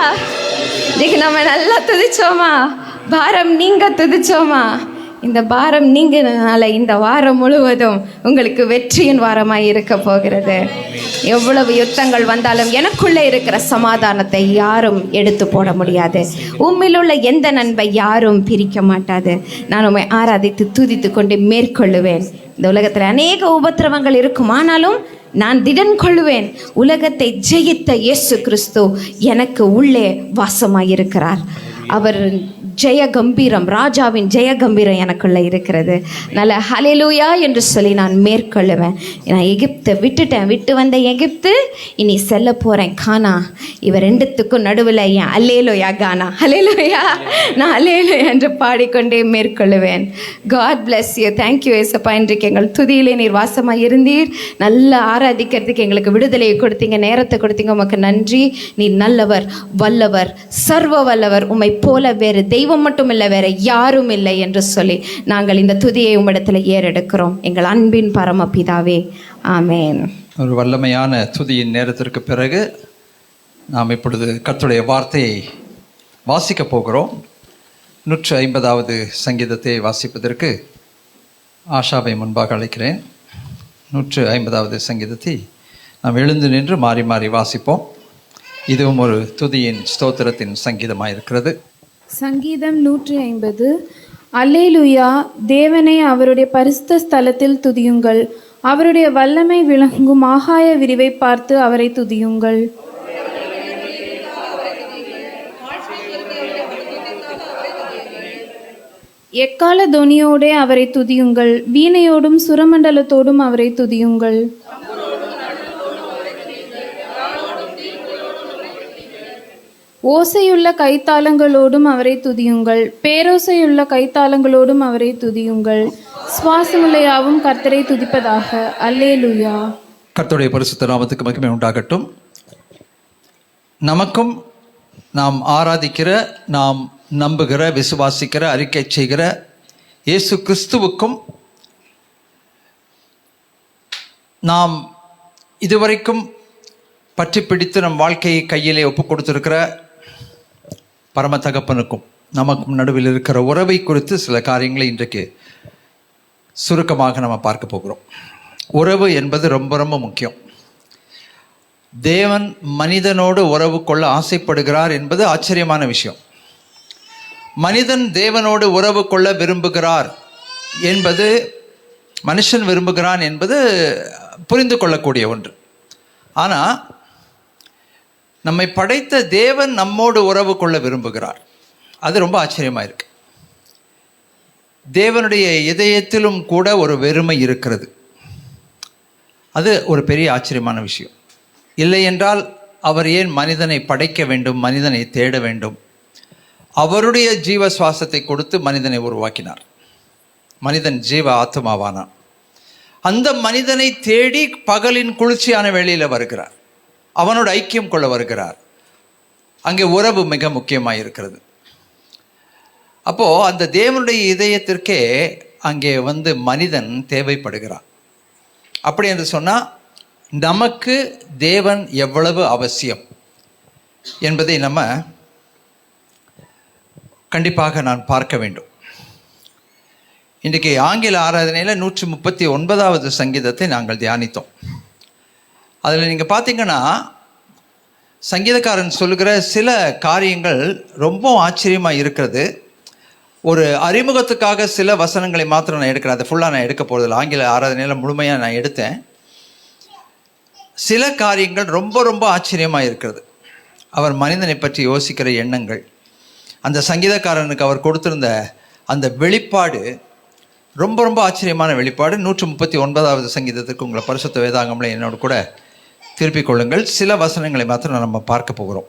இன்னைக்கு நம்ம நல்லா துதிச்சோமா பாரம் நீங்க துதிச்சோமா இந்த பாரம் நீங்கினால இந்த வாரம் முழுவதும் உங்களுக்கு வெற்றியின் வாரமாய் இருக்க போகிறது எவ்வளவு யுத்தங்கள் வந்தாலும் எனக்குள்ளே இருக்கிற சமாதானத்தை யாரும் எடுத்து போட முடியாது உம்மிலுள்ள எந்த நன்மை யாரும் பிரிக்க மாட்டாது நான் உம்மை ஆராதித்து துதித்து கொண்டு மேற்கொள்ளுவேன் இந்த உலகத்தில் அநேக உபத்திரவங்கள் இருக்கும் ஆனாலும் நான் திடன் கொள்ளுவேன் உலகத்தை ஜெயித்த இயேசு கிறிஸ்து எனக்கு உள்ளே வாசமாயிருக்கிறார் அவர் ஜெய கம்பீரம் ராஜாவின் ஜெய கம்பீரம் எனக்குள்ள இருக்கிறது நல்ல ஹல்லேலூயா என்று சொல்லி நான் மேற்கொள்ளுவேன் நான் எகிப்தை விட்டு வந்த எகிப்து இனி செல்ல போகிறேன் கானா இவர் ரெண்டுத்துக்கும் நடுவில் என் அல்லேலூயா கானா ஹல்லேலூயா நான் அல்லேலூயா என்று பாடிக்கொண்டே மேற்கொள்ளுவேன் காட் பிளஸ் யூ தேங்க்யூ ஏசப்பா இன்றைக்கு எங்கள் துதியிலே நீர் வாசமாக இருந்தீர் நல்லா ஆராதிக்கிறதுக்கு எங்களுக்கு விடுதலையை கொடுத்தீங்க நேரத்தை கொடுத்தீங்க உமக்கு நன்றி நீர் நல்லவர் வல்லவர் சர்வ வல்லவர் உம்மை போல வேறு தெய்வம் மட்டும் இல்லை வேற யாரும் இல்லை என்று சொல்லி நாங்கள் இந்த துதியை உம்மிடத்தில் ஏறெடுக்கிறோம் எங்கள் அன்பின் பரமபிதாவே ஆமேன். ஒரு வல்லமையான துதியின் நேரத்திற்கு பிறகு நாம் இப்பொழுது கர்த்தருடைய வார்த்தையை வாசிக்கப் போகிறோம். 150வது சங்கீதத்தை வாசிப்பதற்கு ஆஷாவை முன்பாக அழைக்கிறேன். 150வது சங்கீதத்தை நாம் எழுந்து நின்று மாறி மாறி வாசிப்போம். இதுவும் ஒரு துதியின் ஸ்தோத்திரத்தின் சங்கீதமாக இருக்கிறது. சங்கீதம் 150. அல்லேலூயா, தேவனை அவருடைய பரிசுத்த ஸ்தலத்தில் துதியுங்கள். அவருடைய வல்லமை விளங்கும் ஆகாய விரிவை பார்த்து அவரை துதியுங்கள். எக்கால தொனியோடே அவரை துதியுங்கள். வீணையோடும் சுரமண்டலத்தோடும் அவரை துதியுங்கள். ஓசையுள்ள கைத்தாளங்களோடும் அவரை துதியுங்கள். பேரோசையுள்ள கைத்தாளங்களோடும் அவரை துதியுங்கள். சுவாசமுள்ள யாவும் கர்த்தரை துதிப்பதாக. அல்லேலூயா. கர்த்தருடைய பரிசுத்த நாமத்துக்கு மகிமை உண்டாகட்டும். நமக்கும் நாம் ஆராதிக்கிற, நாம் நம்புகிற, விசுவாசிக்கிற, அறிக்கை செய்கிற இயேசு கிறிஸ்துவுக்கும் நாம் இதுவரைக்கும் பற்றி பிடித்து நம் வாழ்க்கையை கையிலே ஒப்பு கொடுத்திருக்கிற பரம தகப்பனுக்கும் நமக்கும் நடுவில் இருக்கிற உறவை குறித்து சில காரியங்களை இன்றைக்கு சுருக்கமாக நம்ம பார்க்க போகிறோம். உறவு என்பது ரொம்ப ரொம்ப முக்கியம். தேவன் மனிதனோடு உறவு கொள்ள ஆசைப்படுகிறார் என்பது ஆச்சரியமான விஷயம். மனிதன் தேவனோடு உறவு கொள்ள விரும்புகிறார் என்பது, மனுஷன் விரும்புகிறான் என்பது புரிந்து கொள்ளக்கூடிய ஒன்று. ஆனால் நம்மை படைத்த தேவன் நம்மோடு உறவு கொள்ள விரும்புகிறார். அது ரொம்ப ஆச்சரியமாக இருக்கு. தேவனுடைய இதயத்திலும் கூட ஒரு வெறுமை இருக்கிறது. அது ஒரு பெரிய ஆச்சரியமான விஷயம். இல்லை என்றால் அவர் ஏன் மனிதனை படைக்க வேண்டும், மனிதனை தேட வேண்டும்? அவருடைய ஜீவ சுவாசத்தை கொடுத்து மனிதனை உருவாக்கினார். மனிதன் ஜீவ ஆத்மாவானான். அந்த மனிதனை தேடி பகலின் குளிர்ச்சியான வேளையில் வருகிறார். அவனோட ஐக்கியம் கொள்ள வருகிறார். அங்கே உறவு மிக முக்கியமாக இருக்கிறது. அப்போது அந்த தேவனுடைய இதயத்திற்கே அங்கே மனிதன் தேவைப்படுகிறான். அப்படி என்று சொன்னால் நமக்கு தேவன் எவ்வளவு அவசியம் என்பதை நம்ம கண்டிப்பாக நான் பார்க்க வேண்டும். இன்றைக்கு ஆங்கில ஆராதனையில் 139வது சங்கீதத்தை நாங்கள் தியானித்தோம். அதில் நீங்கள் பார்த்தீங்கன்னா சங்கீதக்காரன் சொல்லுகிற சில காரியங்கள் ரொம்ப ஆச்சரியமாக இருக்கிறது. ஒரு அறிமுகத்துக்காக சில வசனங்களை மாத்திரம் நான் எடுக்கிறேன். அதை ஃபுல்லாக நான் எடுக்க போகிறதில்ல. ஆங்கில ஆராதனையில் முழுமையாக நான் எடுத்தேன். சில காரியங்கள் ரொம்ப ரொம்ப ஆச்சரியமாக இருக்கிறது. அவர் மனிதனை பற்றி யோசிக்கிற எண்ணங்கள், அந்த சங்கீதக்காரனுக்கு அவர் கொடுத்திருந்த அந்த வெளிப்பாடு ரொம்ப ரொம்ப ஆச்சரியமான வெளிப்பாடு. 139வது சங்கீதத்துக்கு உங்களை பரிசுத்த வேதாகமலை என்னோடு கூட திருப்பிக் கொள்ளுங்கள். சில வசனங்களை மாத்திரம் நம்ம பார்க்க போகிறோம்.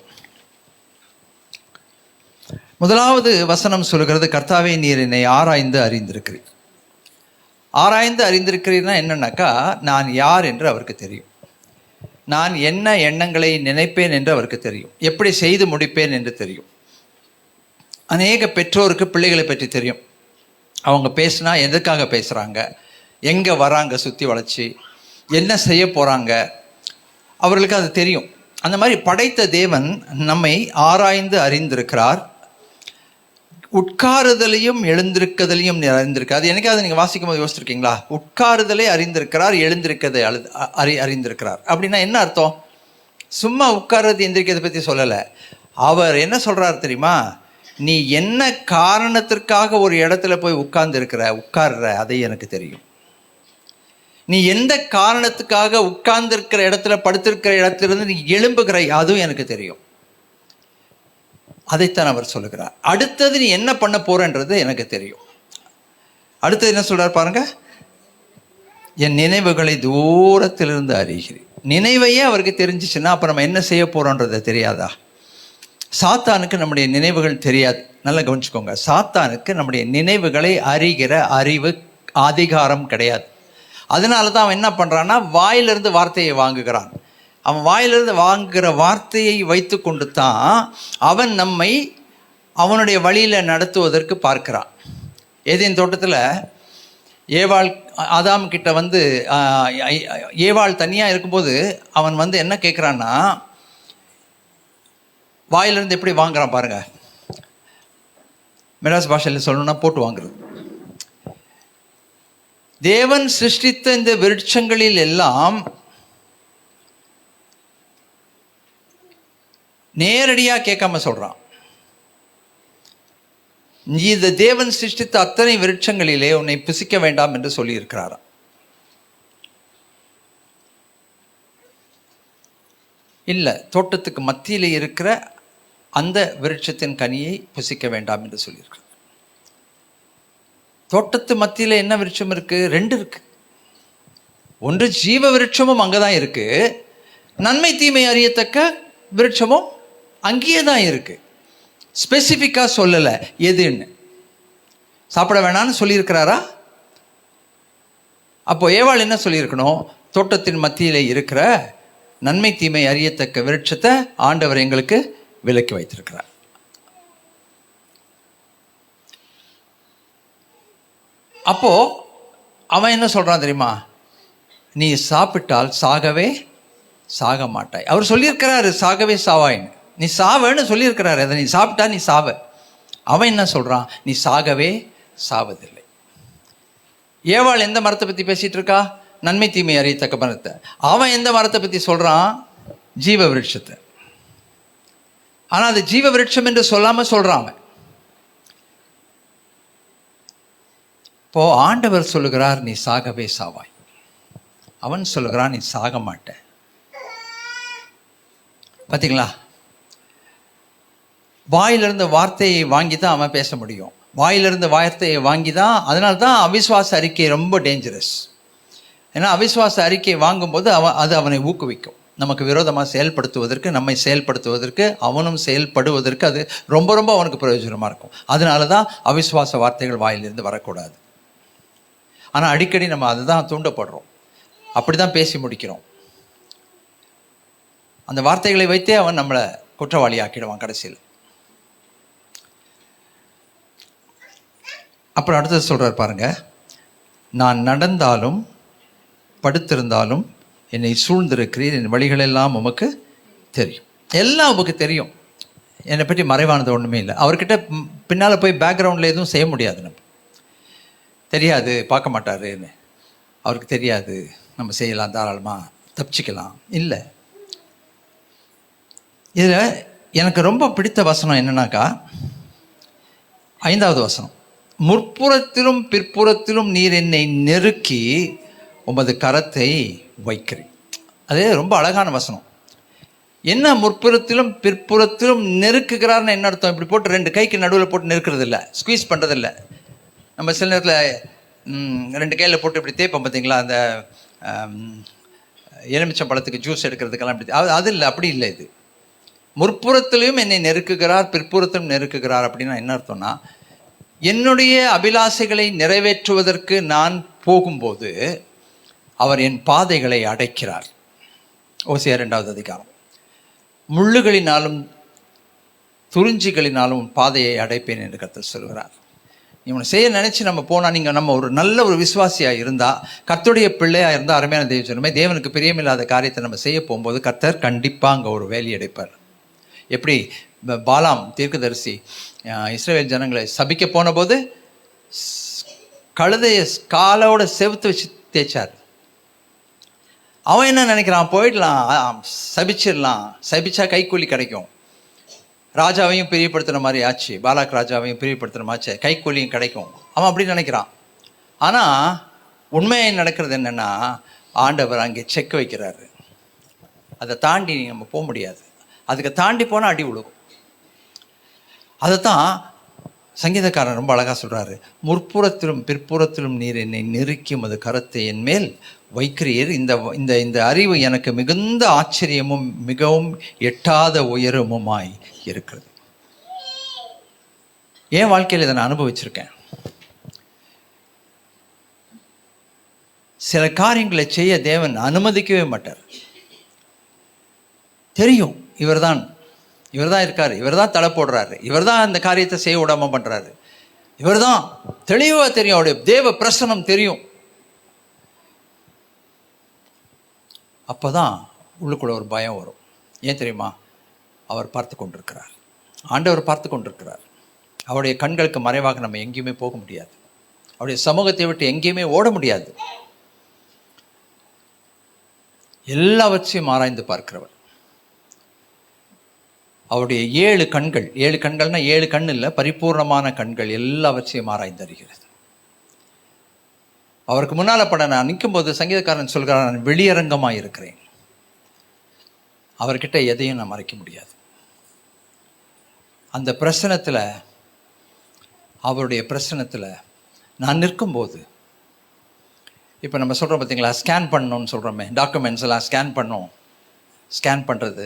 முதலாவது வசனம் சொல்கிறது, கர்த்தாவே நீர் என்னை ஆராய்ந்து அறிந்திருக்கிறீர். ஆராய்ந்து அறிந்திருக்கிறீர்னா என்னன்னாக்கா, நான் யார் என்று அவருக்கு தெரியும். நான் என்ன எண்ணங்களை நினைப்பேன் என்று அவருக்கு தெரியும். எப்படி செய்து முடிப்பேன் என்று தெரியும். அநேக பெற்றோருக்கு பிள்ளைகளை பற்றி தெரியும். அவங்க பேசுனா எதுக்காக பேசுகிறாங்க, எங்கே வராங்க, சுற்றி வளைச்சி என்ன செய்ய போகிறாங்க, அவர்களுக்கு அது தெரியும். அந்த மாதிரி படைத்த தேவன் நம்மை ஆராய்ந்து அறிந்திருக்கிறார். உட்காருதலையும் எழுந்திருக்கதலையும் அறிந்திருக்கார். அது எனக்காவது நீங்கள் வாசிக்கும் போது யோசிச்சிருக்கீங்களா? உட்காருதலை அறிந்திருக்கிறார், எழுந்திருக்கதை அறிந்திருக்கிறார். அப்படின்னா என்ன அர்த்தம்? சும்மா உட்கார்றது எந்திரிக்கிறதை பற்றி சொல்லலை. அவர் என்ன சொல்கிறார் தெரியுமா? நீ என்ன காரணத்திற்காக ஒரு இடத்துல போய் உட்கார்ற அதை எனக்கு தெரியும். நீ எந்த காரணத்துக்காக உட்கார்ந்திருக்கிற இடத்துல, படுத்திருக்கிற இடத்திலிருந்து நீ எழும்புகிற அதுவும் எனக்கு தெரியும். அதைத்தான் அவர் சொல்லுகிறார். அடுத்தது நீ என்ன பண்ண போறன்றது எனக்கு தெரியும். அடுத்தது என்ன சொல்றார் பாருங்க, என் நினைவுகளை தூரத்திலிருந்து அறிகிறேன். நினைவையே அவருக்கு தெரிஞ்சிச்சுன்னா அப்போ நம்ம என்ன செய்ய போறோன்றது தெரியாதா? சாத்தானுக்கு நம்முடைய நினைவுகள் தெரியாது. நல்லா கவனிச்சுக்கோங்க. சாத்தானுக்கு நம்முடைய நினைவுகளை அறிகிற அறிவு, அதிகாரம் கிடையாது. அதனால தான் அவன் என்ன பண்ணுறான்னா, வாயிலிருந்து வார்த்தையை வாங்குகிறான். அவன் வாயிலிருந்து வாங்குகிற வார்த்தையை வைத்து கொண்டு தான் அவன் நம்மை அவனுடைய வழியில் நடத்துவதற்கு பார்க்கிறான். ஏதேன் தோட்டத்தில் ஏவாள் ஆதாம் கிட்ட ஏவாள் தனியாக இருக்கும்போது அவன் என்ன கேட்குறான்னா, வாயிலிருந்து எப்படி வாங்குறான் பாருங்க. மெட்ராஸ் பாஷையில் சொல்லணும்னா போட்டு வாங்குறது. தேவன் சிருஷ்டித்த இந்த விருட்சங்களில் எல்லாம் நேரடியா கேட்காம சொல்றான், நீ இந்த தேவன் சிருஷ்டித்த அத்தனை விருட்சங்களிலே உன்னை புசிக்க வேண்டாம் என்று சொல்லி இருக்கிறாராம். இல்ல, தோட்டத்துக்கு மத்தியிலே இருக்கிற அந்த விருட்சத்தின் கனியை புசிக்க வேண்டாம் என்று சொல்லியிருக்கிறார். தோட்டத்து மத்தியில என்ன விருட்சம் இருக்கு? 2 இருக்கு. ஒன்று ஜீவ விருட்சமும் அங்கதான் இருக்கு, நன்மை தீமை அறியத்தக்க விருட்சமும் அங்கேயே தான் இருக்கு. ஸ்பெசிஃபிக்கா சொல்லல எதுன்னு. சாப்பிட வேணான்னு சொல்லியிருக்கிறாரா? அப்போ ஏவாள் என்ன சொல்லியிருக்கணும்? தோட்டத்தின் மத்தியிலே இருக்கிற நன்மை தீமை அறியத்தக்க விருட்சத்தை ஆண்டவர் எங்களுக்கு விலக்கி வைத்திருக்கிறார். அப்போ அவன் என்ன சொல்றான் தெரியுமா? நீ சாப்பிட்டால் சாகவே சாக மாட்டாய். அவர் சொல்லியிருக்கிறாரு சாகவே சாவாயின்னு. நீ சாவன்னு சொல்லியிருக்கிறாரு. அதை நீ சாப்பிட்டா நீ சாவ. அவன் என்ன சொல்றான்? நீ சாகவே சாவதில்லை. ஏவாள் எந்த மரத்தை பத்தி பேசிட்டு இருக்கா? நன்மை தீமை அறியத்தக்க மரத்தை. அவன் எந்த மரத்தை பத்தி சொல்றான்? ஜீவ விருட்சத்தை. ஆனா அது ஜீவ விருட்சம் என்று சொல்லாம சொல்றான் அவன். இப்போ ஆண்டவர் சொல்லுகிறார் நீ சாகவே சாவாய். அவன் சொல்லுகிறான் நீ சாக மாட்ட. பார்த்தீங்களா? வாயிலிருந்து வார்த்தையை வாங்கி தான் அவன் பேச முடியும். வாயிலிருந்து வார்த்தையை வாங்கி தான். அதனால தான் அவிசுவாச அறிக்கை ரொம்ப டேஞ்சரஸ். ஏன்னா அவிசுவாச அறிக்கை வாங்கும்போது அது அவனை ஊக்குவிக்கும். நமக்கு விரோதமாக செயல்படுத்துவதற்கு, நம்மை செயல்படுத்துவதற்கு, அவனும் செயல்படுவதற்கு அது ரொம்ப ரொம்ப அவனுக்கு பிரயோஜனமாக இருக்கும். அதனால தான் அவிசுவாச வார்த்தைகள் வாயிலிருந்து வரக்கூடாது. ஆனால் அடிக்கடி நம்ம அதுதான் தூண்டப்படுறோம். அப்படி தான் பேசி முடிக்கிறோம். அந்த வார்த்தைகளை வைத்தே அவன் நம்மளை குற்றவாளி ஆக்கிடுவான் கடைசியில். அப்புறம் அடுத்தது சொல்றார் பாருங்க, நான் நடந்தாலும் படுத்திருந்தாலும் என்னை சூழ்ந்திருக்கிறீர், என் வழிகளெல்லாம் உமக்கு தெரியும். எல்லாம் உமக்கு தெரியும். என்னை பற்றி மறைவானது ஒன்றுமே இல்லை. அவர்கிட்ட பின்னால் போய் பேக்ரவுண்டில் எதுவும் செய்ய முடியாது. நம்ம தெரியாது, பார்க்க மாட்டாருன்னு அவருக்கு தெரியாது, நம்ம செய்யலாம், தாராளமாக தப்பிச்சிக்கலாம். இல்லை. இதில் எனக்கு ரொம்ப பிடித்த வசனம் என்னன்னாக்கா 5வது வசனம், முற்புறத்திலும் பிற்புறத்திலும் நீர் என்னை நெருக்கி உமது கரத்தை வைக்கிறேன். அது ரொம்ப அழகான வசனம். என்ன முற்புறத்திலும் பிற்புறத்திலும் நெருக்குகிறார்னு என்ன அர்த்தம்? இப்படி போட்டு 2 கைக்கு நடுவில் போட்டு நெருக்கிறது இல்லை, ஸ்குவீஸ் பண்ணுறதில்ல. நம்ம சில நேரத்தில் 2 கையில் போட்டு இப்படி தேய்ப்போம் பார்த்தீங்களா, அந்த எலுமிச்சம் பழத்துக்கு ஜூஸ் எடுக்கிறதுக்கெல்லாம் இப்படி. அது இல்லை, அப்படி இல்லை. இது முற்புறத்திலையும் என்னை நெருக்குகிறார், பிற்புறத்திலும் நெருக்குகிறார். அப்படின்னா என்ன அர்த்தம்னா, என்னுடைய அபிலாசைகளை நிறைவேற்றுவதற்கு நான் போகும்போது அவர் என் பாதைகளை அடைக்கிறார். ஓசியா 2வது அதிகாரம். முள்ளுகளினாலும் துறிஞ்சிகளினாலும் பாதையை அடைப்பேன் என்று கர்த்தர் சொல்கிறார். இவனை செய்ய நினைச்சு நம்ம போனால், நீங்கள் நம்ம ஒரு நல்ல ஒரு விசுவாசியாக இருந்தால், கர்த்தருடைய பிள்ளையாக இருந்தால், அருமையான தேவ ஜனமே, தேவனுக்கு பிரியமில்லாத காரியத்தை நம்ம செய்ய போகும்போது கர்த்தர் கண்டிப்பாக அங்கே ஒரு வேலையை அடைப்பார். எப்படி பாலாம் தீர்க்கதரிசி இஸ்ரவேல் ஜனங்களை சபிக்க போன போது கழுதைய காலோட செவுத்து வச்சு தேய்ச்சார். அவன் என்ன நினைக்கிறான்? போயிடலாம், சபிச்சிடலாம், சபிச்சா கைக்கூலி கிடைக்கும். ராஜாவையும் பிரியப்படுத்துகிற மாதிரி ஆச்சு, பாலாக் ராஜாவையும் பிரியப்படுத்துகிற மாதிரி கைக்கூலியும் கிடைக்கும். அவன் அப்படி நினைக்கிறான். ஆனால் உண்மையை நடக்கிறது என்னென்னா, ஆண்டவர் அங்கே செக் வைக்கிறாரு. அதை தாண்டி நம்ம போக முடியாது. அதுக்கு தாண்டி போனால் அடி விழுகும். அதைத்தான் சங்கீதக்காரன் ரொம்ப அழகாக சொல்கிறாரு, முற்புறத்திலும் பிற்புறத்திலும் நீர் என்னை நெருக்கி உமது கரத்தை என் மேல் வைக்கிறீர். இந்த இந்த அறிவு எனக்கு மிகுந்த ஆச்சரியமும் மிகவும் எட்டாத உயரமுமாய் இருக்கிறது. என் வாழ்க்கையில் இதை நான் அனுபவிச்சிருக்கேன். சில காரியங்களை செய்ய தேவன் அனுமதிக்கவே மாட்டார். தெரியும் இவர்தான் இருக்காரு, இவர் தான் தலை போடுறாரு, இவர் தான் அந்த காரியத்தை செய்ய விடாம பண்றாரு, இவர் தான் தெளிவா தெரியும், அவருடைய தேவ பிரசனம் தெரியும். அப்பதான் உள்ளுக்குள்ள ஒரு பயம் வரும். ஏன் தெரியுமா? அவர் பார்த்து கொண்டிருக்கிறார், ஆண்டவர் பார்த்து கொண்டிருக்கிறார். அவருடைய கண்களுக்கு மறைவாக நம்ம எங்கேயுமே போக முடியாது. அவருடைய சமூகத்தை விட்டு எங்கேயுமே ஓட முடியாது. எல்லாவற்றையும் ஆராய்ந்து பார்க்கிறவர். அவருடைய 7 கண்கள், 7 கண்கள்னா 7 கண் இல்லை, பரிபூர்ணமான கண்கள் எல்லாவற்றையும் ஆராய்ந்து அறிகிறது. அவருக்கு முன்னால் பட நான் நிற்கும் போது சங்கீதக்காரன் சொல்கிறார், நான் வெளியரங்கமாக இருக்கிறேன். அவர்கிட்ட எதையும் நான் மறைக்க முடியாது. அந்த பிரசனத்தில், அவருடைய பிரசனத்தில் நான் நிற்கும்போது, இப்போ நம்ம சொல்கிறோம் பார்த்தீங்களா, ஸ்கேன் பண்ணணும்னு சொல்கிறோமே, டாக்குமெண்ட்ஸ் எல்லாம் ஸ்கேன் பண்ணோம். ஸ்கேன் பண்ணுறது,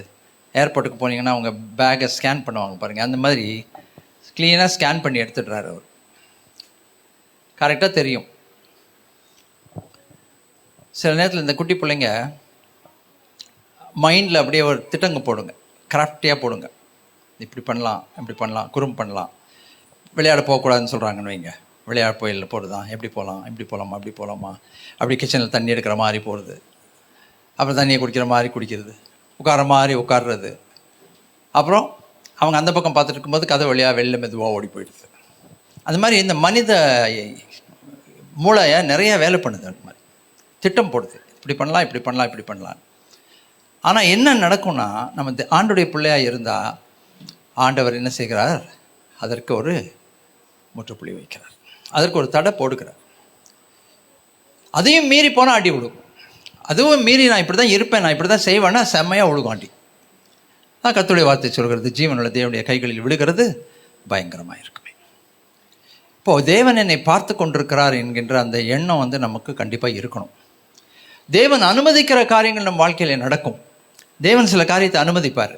ஏர்போர்ட்டுக்கு போனீங்கன்னா அவங்க பேக்கை ஸ்கேன் பண்ணுவாங்க பாருங்கள், அந்த மாதிரி க்ளீனாக ஸ்கேன் பண்ணி எடுத்துடுறாரு அவர். கரெக்டாக தெரியும். சில நேரத்தில் இந்த குட்டி பிள்ளைங்க மைண்டில் அப்படியே ஒரு திட்டங்க போடுங்க, கிராஃப்டியாக போடுங்க. இப்படி பண்ணலாம், இப்படி பண்ணலாம், குறும் பண்ணலாம். விளையாட போகக்கூடாதுன்னு சொல்கிறாங்கன்னு வைங்க, விளையாட போயில் போடுதான், எப்படி போகலாம், இப்படி போகலாமா, அப்படி போகலாமா, அப்படி கிச்சனில் தண்ணி எடுக்கிற மாதிரி போகிறது, அப்புறம் தண்ணியை குடிக்கிற மாதிரி குடிக்கிறது, உட்கார மாதிரி உட்கார்றது. அப்புறம் அவங்க அந்த பக்கம் பார்த்துட்டு இருக்கும்போது கதை வழியாக வெளில மெதுவாக ஓடி போயிடுது. அந்த மாதிரி இந்த மனித மூளையை நிறைய வேலை பண்ணுது. அந்த மாதிரி திட்டம் போடுது, இப்படி பண்ணலாம், இப்படி பண்ணலாம், இப்படி பண்ணலாம். ஆனால் என்ன நடக்கும்னா, நம்ம ஆண்டுடைய பிள்ளையாக இருந்தால் ஆண்டவர் என்ன செய்கிறார், அதற்கு ஒரு முற்றுப்புள்ளி வைக்கிறார், அதற்கு ஒரு தடை போடுகிறார். அதையும் மீறி போனால் அடி விழுகும். அதுவும் மீறி நான் இப்படி தான் இருப்பேன், நான் இப்படி தான் செய்வேன்னா செம்மையாக விழுகும் அடி. நான் கர்த்தருடைய வார்த்தை சொல்கிறது, ஜீவனுள்ள தேவனுடைய கைகளில் விழுகிறது பயங்கரமாக இருக்குமே. இப்போது தேவன் என்னை பார்த்து கொண்டிருக்கிறார் என்கின்ற அந்த எண்ணம் நமக்கு கண்டிப்பாக இருக்கணும். தேவன் அனுமதிக்கிற காரியங்கள் நம் வாழ்க்கையில் நடக்கும். தேவன் சில காரியத்தை அனுமதிப்பார்.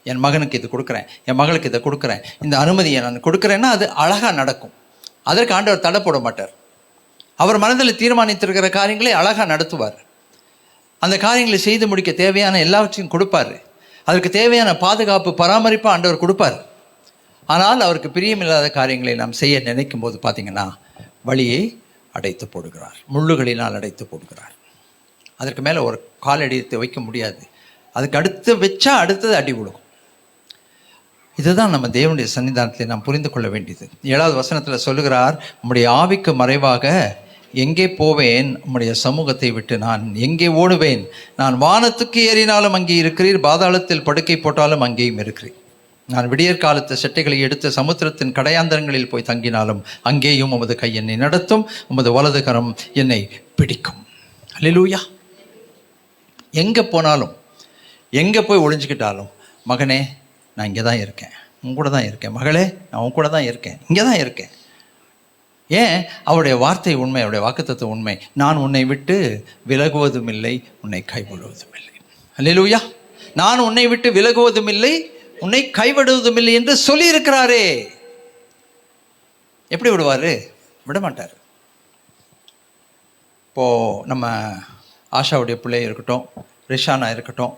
என் மகனுக்கு இது கொடுக்குறேன், என் மகளுக்கு இதை கொடுக்குறேன், இந்த அனுமதியை நான் கொடுக்குறேன்னா அது அழகாக நடக்கும். அதற்கு ஆண்டவர் தடை போட மாட்டார். அவர் மனதில் தீர்மானித்திருக்கிற காரியங்களை அழகாக நடத்துவார். அந்த காரியங்களை செய்து முடிக்க தேவையான எல்லாவற்றையும் கொடுப்பார். அதற்கு தேவையான பாதுகாப்பு, பராமரிப்பு ஆண்டவர் கொடுப்பார். ஆனால் அவருக்கு பிரியமில்லாத காரியங்களை நாம் செய்ய நினைக்கும் போது பார்த்தீங்கன்னா வழியை அடைத்து போடுகிறார், முள்ளுகளினால் அடைத்து போடுகிறார். அதற்கு மேலே ஒரு காலடி வைக்க முடியாது. அதுக்கு அடுத்து வச்சா அடுத்தது அடி விழுகும். இதுதான் நம்ம தேவனுடைய சன்னிதானத்தை நாம் புரிந்து கொள்ள வேண்டியது. 7வது வசனத்தில் சொல்லுகிறார், உம்முடைய ஆவிக்கு மறைவாக எங்கே போவேன், உம்முடைய சமூகத்தை விட்டு நான் எங்கே ஓடுவேன்? நான் வானத்துக்கு ஏறினாலும் அங்கே இருக்கிறீர், பாதாளத்தில் படுக்கை போட்டாலும் அங்கேயும் இருக்கிறீர். நான் விடியற் காலத்து செட்டைகளை எடுத்து சமுத்திரத்தின் கடையாந்தரங்களில் போய் தங்கினாலும் அங்கேயும் உமது கை என்னை நடத்தும், உமது வலது கரம் என்னை பிடிக்கும். அல்லேலூயா. எங்கே போனாலும், எங்கே போய் ஒளிஞ்சுக்கிட்டாலும், மகனே நான் இங்கே தான் இருக்கேன், உன் கூட தான் இருக்கேன், மகளே நான் உன் கூட தான் இருக்கேன், இங்கே தான் இருக்கேன். ஏன்? அவருடைய வார்த்தை உண்மை, அவருடைய வாக்குத்தத்தம் உண்மை. நான் உன்னை விட்டு விலகுவதும் இல்லை, உன்னை கைவிடுவதும் இல்லை. அல்லேலூயா. நான் உன்னை விட்டு விலகுவதும் இல்லை, உன்னை கைவிடுவதும் இல்லை என்று சொல்லி இருக்கிறாரே. எப்படி விடுவார்? விட மாட்டார். இப்போது நம்ம ஆஷாவுடைய பிள்ளை இருக்கட்டும், ரிஷானா இருக்கட்டும்,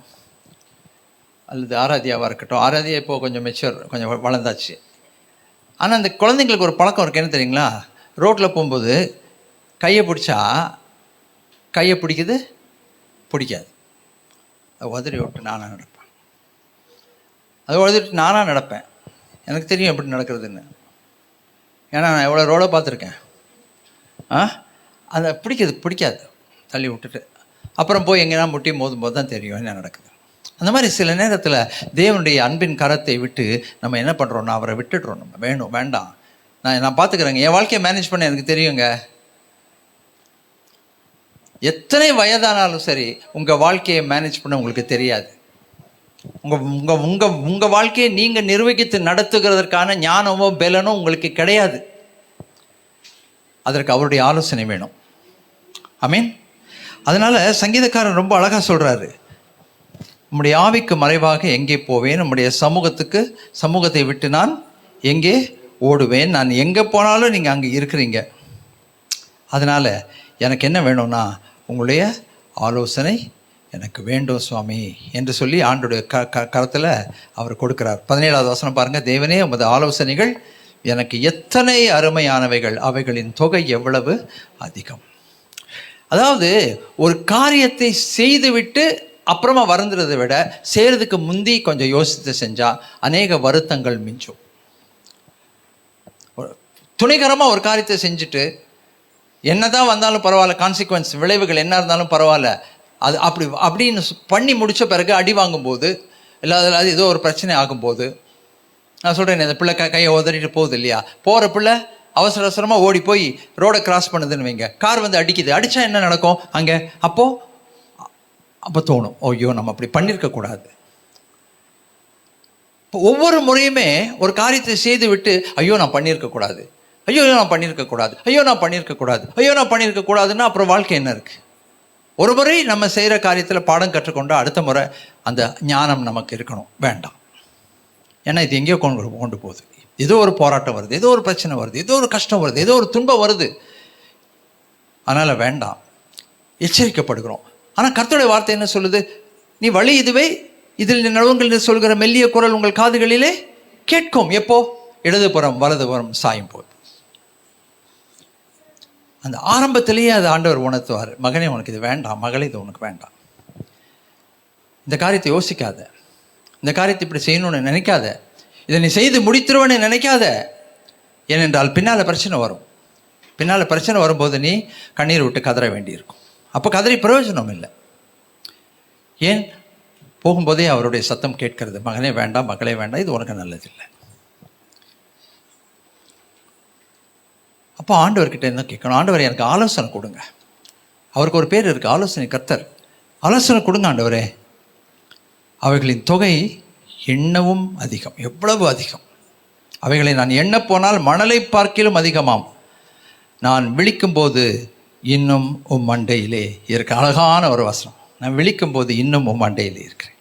அல்லது ஆராதியாவாக இருக்கட்டும். ஆராதியா இப்போது கொஞ்சம் மெச்சூர், கொஞ்சம் வளர்ந்தாச்சு. ஆனால் அந்த குழந்தைங்களுக்கு ஒரு பழக்கம் இருக்குது, என்ன தெரியுங்களா? ரோட்டில் போகும்போது கையை பிடிச்சா கையை பிடிக்குது, பிடிக்காது. அதை உதறி விட்டு நானாக நடப்பேன், அதை உதறிட்டு நானாக நடப்பேன். எனக்கு தெரியும் எப்படி நடக்கிறதுன்னு. ஏன்னா நான் எவ்வளோ ரோடை பார்த்துருக்கேன். அதை பிடிக்காது, தள்ளி விட்டுட்டு அப்புறம் போய் எங்கேனா முட்டி மோதும் போது தான் தெரியும் என்ன நடக்குது. அந்த மாதிரி சில நேரத்தில் தேவனுடைய அன்பின் கரத்தை விட்டு நம்ம என்ன பண்ணுறோன்னா அவரை விட்டுடுறோம். நம்ம வேணும் வேண்டாம், நான் பார்த்துக்கிறேங்க, என் வாழ்க்கையை மேனேஜ் பண்ண எனக்கு தெரியுங்க. எத்தனை வயதானாலும் சரி உங்கள் வாழ்க்கையை மேனேஜ் பண்ண உங்களுக்கு தெரியாது. உங்கள் வாழ்க்கையை நீங்கள் நிர்வகித்து நடத்துகிறதற்கான ஞானமோ பலனோ உங்களுக்கு கிடையாது. அதற்கு அவருடைய ஆலோசனை வேணும். ஆமீன். அதனால் சங்கீதக்காரன் ரொம்ப அழகாக சொல்கிறாரு, உம்முடைய ஆவிக்கு மறைவாக எங்கே போவேன், உம்முடைய சமூகத்தை விட்டு நான் எங்கே ஓடுவேன்? நான் எங்கே போனாலும் நீங்கள் அங்கே இருக்கிறீங்க. அதனால் எனக்கு என்ன வேணும்னா உங்களுடைய ஆலோசனை எனக்கு வேண்டும் சுவாமி என்று சொல்லி ஆண்டுடைய கரத்தில் அவர் கொடுக்கிறார். 17வது வசனம் பாருங்கள். தேவனே உமது ஆலோசனைகள் எனக்கு எத்தனை அருமையானவைகள், அவைகளின் தொகை எவ்வளவு அதிகம். அதாவது ஒரு காரியத்தை செய்துவிட்டு அப்புறமா வருந்துறதை விட செய்கிறதுக்கு முந்தி கொஞ்சம் யோசித்து செஞ்சால் அநேக வருத்தங்கள் மிஞ்சும். துணிகரமாக ஒரு காரியத்தை செஞ்சுட்டு என்னதான் வந்தாலும் பரவாயில்ல, கான்சிக்வன்ஸ் விளைவுகள் என்ன இருந்தாலும் பரவாயில்ல, அது அப்படின்னு பண்ணி முடித்த பிறகு அடி வாங்கும்போது, இல்லாத ஏதோ ஒரு பிரச்சனை ஆகும்போது, நான் சொல்கிறேன், இந்த பிள்ளை கையை உதறிட்டு போகுது இல்லையா, போகிற பிள்ளை அவசர அவசரமாக ஓடி போய் ரோடை கிராஸ் பண்ணுதுன்னு வைங்க, கார் வந்து அடிக்குது, அடித்தா என்ன நடக்கும் அங்கே? அப்போ தோணும், ஐயோ நம்ம அப்படி பண்ணியிருக்கக்கூடாது. இப்போ ஒவ்வொரு முறையுமே ஒரு காரியத்தை செய்து விட்டு ஐயோ நான் பண்ணியிருக்கக்கூடாது, ஐயோ நான் பண்ணியிருக்கக்கூடாது, ஐயோ நான் பண்ணியிருக்கக்கூடாது, ஐயோ நான் பண்ணியிருக்கக்கூடாதுன்னா அப்புறம் வாழ்க்கை என்ன இருக்குது? ஒரு முறை நம்ம செய்கிற காரியத்தில் பாடம் கற்றுக்கொண்டா அடுத்த முறை அந்த ஞானம் நமக்கு இருக்கணும், வேண்டாம். ஏன்னா இது எங்கேயோ கொண்டு போகுது. ஏதோ ஒரு போராட்டம் வருது, ஏதோ ஒரு பிரச்சனை வருது, ஏதோ ஒரு கஷ்டம் வருது, ஏதோ ஒரு துன்பம் வருது. அதனால் வேண்டாம், எச்சரிக்கப்படுகிறோம். ஆனால் கர்த்தருடைய வார்த்தை என்ன சொல்லுது? நீ வழி இதுவே, இதில் நடுவுங்கள் சொல்கிற மெல்லிய குரல் உங்கள் காதுகளிலே கேட்கும். எப்போ? இடதுபுறம் வலதுபுறம் சாயும் போது. அந்த ஆரம்பத்திலேயே அது ஆண்டவர் உணர்த்துவார், மகனே உனக்கு இது வேண்டாம், மகளே இது உனக்கு வேண்டாம், இந்த காரியத்தை யோசிக்காத, இந்த காரியத்தை இப்படி செய்யணும்னு நினைக்காத, இதை நீ செய்து முடித்துருவன்னு நினைக்காத. ஏனென்றால் பின்னால் பிரச்சனை வரும். பின்னால் பிரச்சனை வரும்போது நீ கண்ணீர் விட்டு கதற வேண்டியிருக்கும். அப்போ கதறி பிரயோஜனம் இல்லை. ஏன்? போகும்போதே அவருடைய சத்தம் கேட்கிறது, மகனே வேண்டாம், மகளே வேண்டாம், இது உனக்கு நல்லதில்லை. அப்போ ஆண்டவர்கிட்ட என்ன கேட்கணும்? ஆண்டவரை எனக்கு ஆலோசனை கொடுங்க. அவருக்கு ஒரு பேர் இருக்குது, ஆலோசனை கர்த்தர். ஆலோசனை கொடுங்க ஆண்டவரே. அவைகளின் தொகை எண்ணவும் அதிகம். எவ்வளவு அதிகம்! அவைகளை நான் எண்ண போனால் மணலை பார்க்கிலும் அதிகமாம். நான் விழிக்கும்போது இன்னும் உம் மண்டையிலே இருக்க. அழகான ஒரு வசனம். நான் விழிக்கும்போது இன்னும் உம் மண்டையிலே இருக்கிறேன்.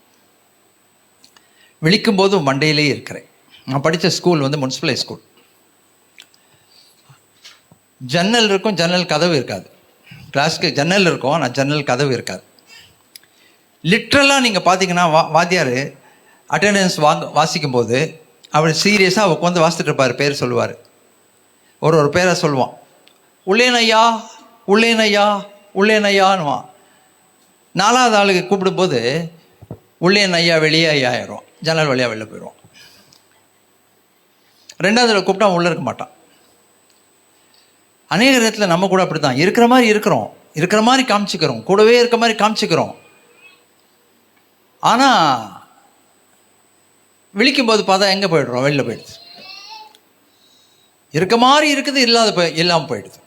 விழிக்கும்போது உம் மண்டையிலே இருக்கிறேன். நான் படித்த ஸ்கூல் வந்து முனிசிபல் ஹை ஸ்கூல். ஜன்னல் இருக்கும், ஜன்னல் கதவு இருக்காது. கிளாஸ்க்கு ஜன்னல் இருக்கும், ஆனால் ஜன்னல் கதவு இருக்காது. லிட்ரலாக நீங்கள் பார்த்தீங்கன்னா வாத்தியார் அட்டெண்டன்ஸ் வாசிக்கும்போது அவர் சீரியஸாக உட்காந்து வாசித்துட்டு இருப்பார். பேர் சொல்லுவார், ஒரு பேரை சொல்லுவான். உள்ளேனையா உள்ளேனையா உள்ளேனையான்னுவான். 4வது ஆளுக்கு கூப்பிடும்போது உள்ளேனையா வெளியே ஐயா ஆயிரும், ஜன்னல் வழியாக வெளில போயிடுவான். 2வது கூப்பிட்டா உள்ளே இருக்க மாட்டான். அநேக இடத்துல நம்ம கூட அப்படி தான் இருக்கிற மாதிரி இருக்கிறோம், இருக்கிற மாதிரி காமிச்சிக்கிறோம், கூடவே இருக்க மாதிரி காமிச்சிக்கிறோம். ஆனால் விழிக்கும்போது பார்த்தா எங்கே போய்டுறோம்? வெளில போயிடுது. இருக்க மாதிரி இருக்குது, இல்லாமல் போயிடுது.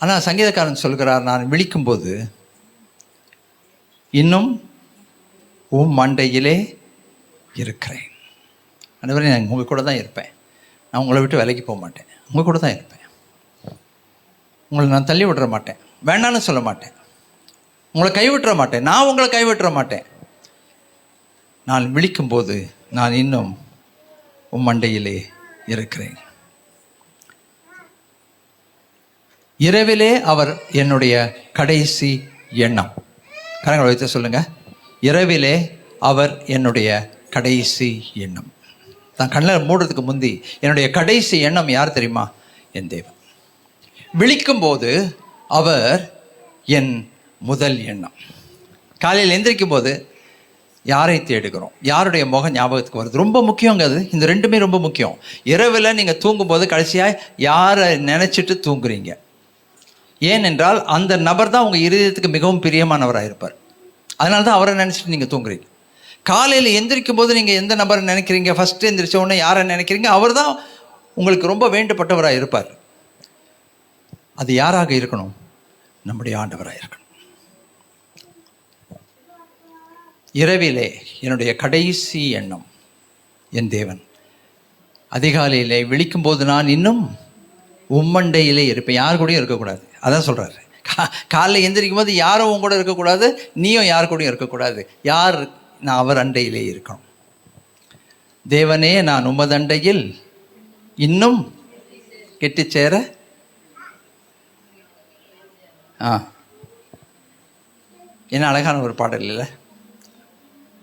ஆனால் சங்கீதக்காரன் சொல்கிறார், நான் விழிக்கும்போது இன்னும் உம் மண்டையிலே இருக்கிறேன். அனைவரே நான் உங்கள் கூட தான் இருப்பேன். நான் உங்களை விட்டு விலைக்கு போக மாட்டேன், உங்கள் கூட தான் இருப்பேன். உங்களை நான் தள்ளி விட்டுற மாட்டேன், வேண்டான்னு சொல்ல மாட்டேன், உங்களை கைவிட்டுற மாட்டேன், நான் உங்களை கைவிட்டுற மாட்டேன். நான் விழிக்கும்போது நான் இன்னும் உம் மண்டையிலே இருக்கிறேன். இரவிலே அவர் என்னுடைய கடைசி எண்ணம். கரங்களை வைத்து சொல்லுங்க, இரவிலே அவர் என்னுடைய கடைசி எண்ணம். தான் கண்ணில் மூடுறதுக்கு முந்தி என்னுடைய கடைசி எண்ணம் யார் தெரியுமா? என் தேவன். விழிக்கும்போது அவர் என் முதல் எண்ணம். காலையில் எந்திரிக்கும் போது யாரை தேடுகிறோம், யாருடைய முகம் ஞாபகத்துக்கு வருது, ரொம்ப முக்கியங்க அது. இந்த ரெண்டுமே ரொம்ப முக்கியம். இரவில் நீங்கள் தூங்கும்போது கடைசியாக யாரை நினச்சிட்டு தூங்குறீங்க? ஏனென்றால் அந்த நபர் தான் உங்கள் இருதயத்துக்கு மிகவும் பிரியமானவராக இருப்பார். அதனால தான் அவரை நினச்சிட்டு நீங்கள் தூங்குறீங்க. காலையில் எந்திரிக்கும் போது நீங்கள் எந்த நபரை நினைக்கிறீங்க? ஃபஸ்ட்டு எந்திரிச்ச உடனே யாரை நினைக்கிறீங்க? அவர் தான் உங்களுக்கு ரொம்ப வேண்டப்பட்டவராக இருப்பார். அது யாராக இருக்கணும்? நம்முடைய ஆண்டவராக இருக்கணும். இரவிலே என்னுடைய கடைசி எண்ணம் என் தேவன். அதிகாலையிலே விழிக்கும்போது நான் இன்னும் உம்மண்டையிலே இருப்பேன். யார் கூடயும் இருக்கக்கூடாது. அதான் சொல்கிறாரு. காலையில் எந்திரிக்கும் போது யாரும் உங்க கூட இருக்கக்கூடாது, நீயும் யார் கூடயும் இருக்கக்கூடாது. யார்? நான் அவர் அண்டையிலே இருக்கணும். தேவனே, நான் உமது அண்டையில் இன்னும் கெட்டி சேர. என்ன அழகான ஒரு பாடல் இல்லை?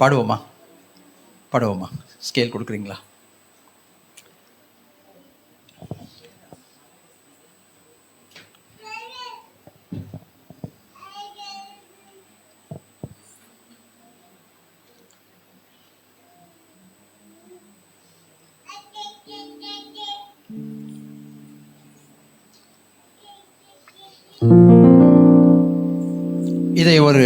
பாடுவோமா? ஸ்கேல் கொடுக்குறீங்களா? இதை ஒரு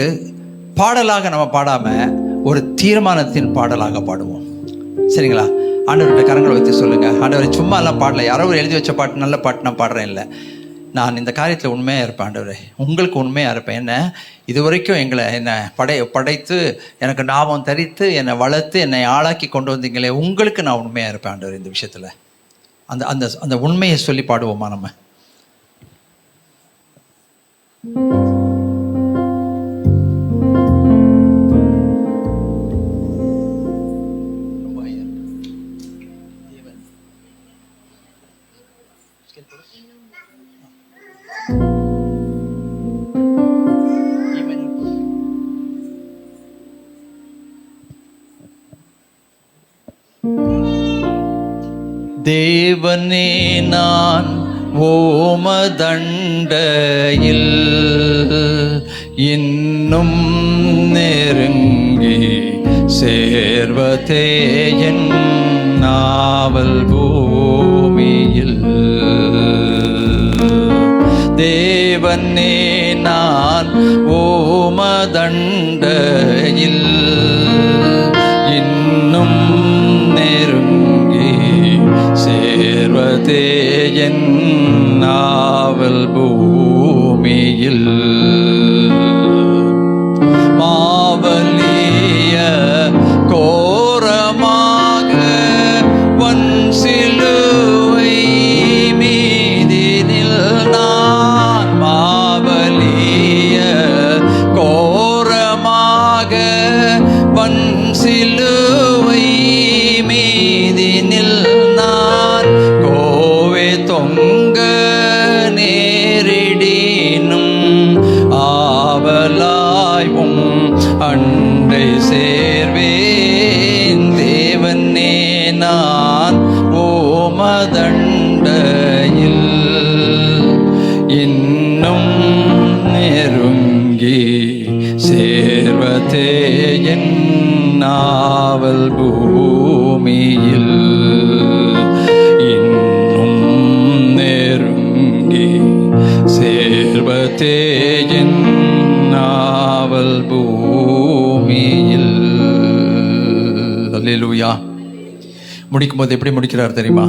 பாடலாக நம்ம பாடாமல் ஒரு தீர்மானத்தின் பாடலாக பாடுவோம். சரிங்களா? ஆண்டவர்கிட்ட கரங்களை வைத்து சொல்லுங்கள், ஆண்டவர் சும்மா எல்லாம் பாடல, யாரோ ஒரு எழுதி வச்ச பாட்டு நல்ல பாட்டு நான் பாடுறேன் இல்லை, நான் இந்த காரியத்தில் உண்மையாக இருப்பேன் ஆண்டவரே, உங்களுக்கு உண்மையாக இருப்பேன். என்ன இது வரைக்கும் என்னை படைத்து எனக்கு ஞாபகம் தரித்து என்னை வளர்த்து என்னை ஆளாக்கி கொண்டு வந்தீங்களே, உங்களுக்கு நான் உண்மையாக இருப்பேன் ஆண்டவர். இந்த விஷயத்தில் அந்த அந்த அந்த உண்மையை சொல்லி பாடுவோமா நம்ம? தேவனே நான் ஓமதண்டையில் இன்னும் நெருங்கி சேர்வதே என் நாவல் பூமியில். தேவனே நான் ஓமதண்டையில் இன்னும் நெருங்கி சேர்வதே என் நாவல் பூமியில். மாவலிய கோரமாக வன் சிலுவை மீதினில் நான், மாவலிய கோரமாக வன் சிலுவை மீதினில் நான் கோவே தொங்க நேரிடினும் ஆவலாயும் அண்டை சேர்வேன். தேவனே நான் ஓமதண்டையில் இன்னும் நெருங்கி சேர்வதே என் நாவல் பூமியில். இன்னும் நெருங்கி சேர்வதே என் நாவல் பூமியில். அல்லேலூயா. முடிக்கும் போது எப்படி முடிக்கிறார் தெரியுமா?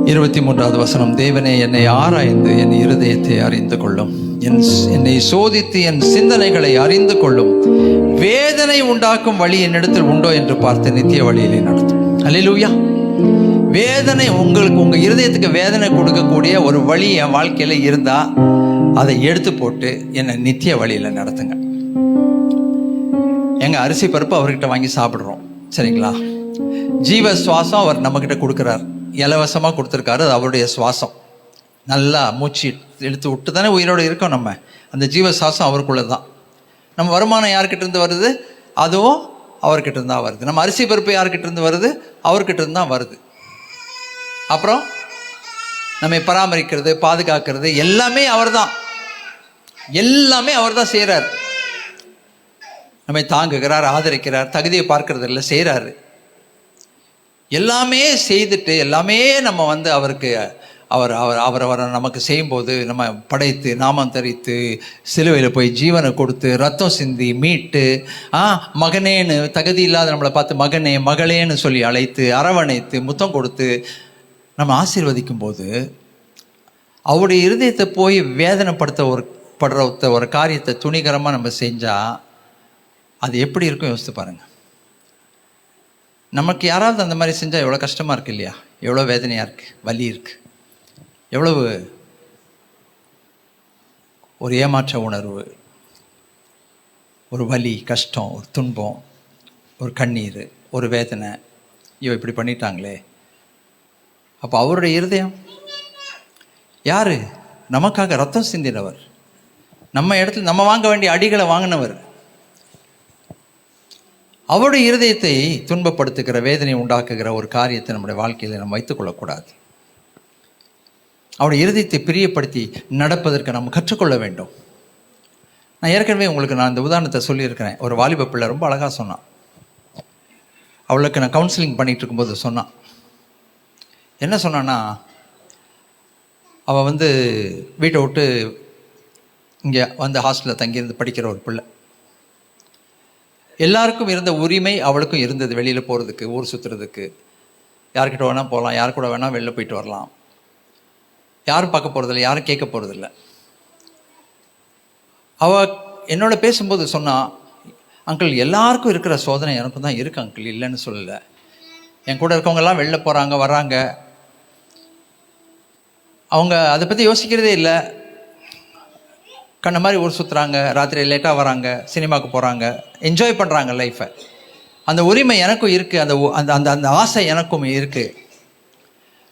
23வது வசனம், தேவனே என்னை ஆராய்ந்து என் இருதயத்தை அறிந்து கொள்ளும், என்னை சோதித்து என் சிந்தனைகளை அறிந்து கொள்ளும், வேதனை உண்டாக்கும் வழி என்னிடத்தில் உண்டோ என்று பார்த்து நித்திய வழியிலே நடத்தும். அல்லேலூயா. வேதனை உங்களுக்கு உங்க இருதயத்துக்கு வேதனை கொடுக்கக்கூடிய ஒரு வழி என் வாழ்க்கையில இருந்தா அதை எடுத்து போட்டு என்னை நித்திய வழியில நடத்துங்க. எங்க அரிசி பருப்பு அவர்கிட்ட வாங்கி சாப்பிடுறோம், சரிங்களா? ஜீவ சுவாசம் அவர் நம்மக்கிட்ட கொடுக்குறார், இலவசமாக கொடுத்துருக்காரு. அது அவருடைய சுவாசம். நல்லா மூச்சு இழுத்து விட்டு தானே உயிரோடு இருக்கோம் நம்ம. அந்த ஜீவ சுவாசம் அவருக்குள்ளே தான். நம்ம வருமானம் யார்கிட்ட இருந்து வருது? அதுவும் அவர்கிட்ட இருந்தா வருது. நம்ம அரிசி பருப்பு யார்கிட்ட இருந்து வருது? அவர்கிட்ட இருந்து தான் வருது. அப்புறம் நம்மை பராமரிக்கிறது, பாதுகாக்கிறது எல்லாமே அவர் தான். எல்லாமே அவர் தான் செய்கிறார். நம்மை தாங்குகிறார், ஆதரிக்கிறார், தகுதியை பார்க்கறது இல்லை, செய்கிறாரு. எல்லாமே செய்துட்டு எல்லாமே நம்ம வந்து அவருக்கு அவர் நமக்கு செய்யும்போது நம்ம படைத்து நாமம் தரித்து சிலுவையில் போய் ஜீவனை கொடுத்து ரத்தம் சிந்தி மீட்டு மகனேன்னு தகுதி இல்லாத நம்மளை பார்த்து மகனே மகளேன்னு சொல்லி அழைத்து அரவணைத்து முத்தம் கொடுத்து நம்ம ஆசீர்வதிக்கும் போது அவருடைய இருதயத்தை போய் வேதனைப்படுத்த ஒரு காரியத்தை துணிகரமாக நம்ம செஞ்சால் அது எப்படி இருக்கும் யோசித்து பாருங்கள். நமக்கு யாராவது அந்த மாதிரி செஞ்சால் எவ்வளோ கஷ்டமாக இருக்குது இல்லையா? எவ்வளோ வேதனையாக இருக்குது, வலி இருக்குது, எவ்வளவு ஒரு ஏமாற்ற உணர்வு, ஒரு வலி, கஷ்டம், ஒரு துன்பம், ஒரு கண்ணீர், ஒரு வேதனை. இவ இப்படி பண்ணிட்டாங்களே. அப்போ அவருடைய இருதயம் யார்? நமக்காக ரத்தம் சிந்தினவர், நம்ம இடத்துல நம்ம வாங்க வேண்டிய அடிகளை வாங்கினவர். அவருடைய இருதயத்தை துன்பப்படுத்துகிற வேதனை உண்டாக்குகிற ஒரு காரியத்தை நம்முடைய வாழ்க்கையில் நம்ம வைத்துக்கொள்ளக்கூடாது. அவருடைய இருதயத்தை பிரியப்படுத்தி நடப்பதற்கு நம்ம கற்றுக்கொள்ள வேண்டும். நான் ஏற்கனவே உங்களுக்கு இந்த உதாரணத்தை சொல்லியிருக்கிறேன். ஒரு வாலிப பிள்ளை ரொம்ப அழகாக சொன்னான். அவளுக்கு நான் கவுன்சிலிங் பண்ணிகிட்டு இருக்கும்போது சொன்னான். என்ன சொன்னான்னா, அவள் வந்து வீட்டை விட்டு இங்கே வந்து ஹாஸ்டலில் தங்கியிருந்து படிக்கிற ஒரு பிள்ளை. எல்லாருக்கும் இருந்த உரிமை அவளுக்கும் இருந்தது, வெளியில் போகிறதுக்கு, ஊர் சுற்றுறதுக்கு. யார்கிட்ட வேணால் போகலாம், யார் கூட வேணால் வெளில போயிட்டு வரலாம். யாரும் பார்க்க போகிறதில்ல, யாரும் கேட்க போகிறதில்ல. அவள் என்னோட பேசும்போது சொன்னான், அங்கிள் எல்லாருக்கும் இருக்கிற சோதனை எனக்கும் தான் இருக்குது அங்கிள், இல்லைன்னு சொல்லலை. என் கூட இருக்கவங்கெல்லாம் வெளில போகிறாங்க வர்றாங்க, அவங்க அதை பற்றி யோசிக்கிறதே இல்லை. கண்ண மாதிரி ஊர் சுற்றுறாங்க, ராத்திரி லேட்டாக வராங்க, சினிமாவுக்கு போகிறாங்க, என்ஜாய் பண்ணுறாங்க லைஃப்பை. அந்த உரிமை எனக்கும் இருக்குது, அந்த அந்த அந்த அந்த ஆசை எனக்கும் இருக்குது.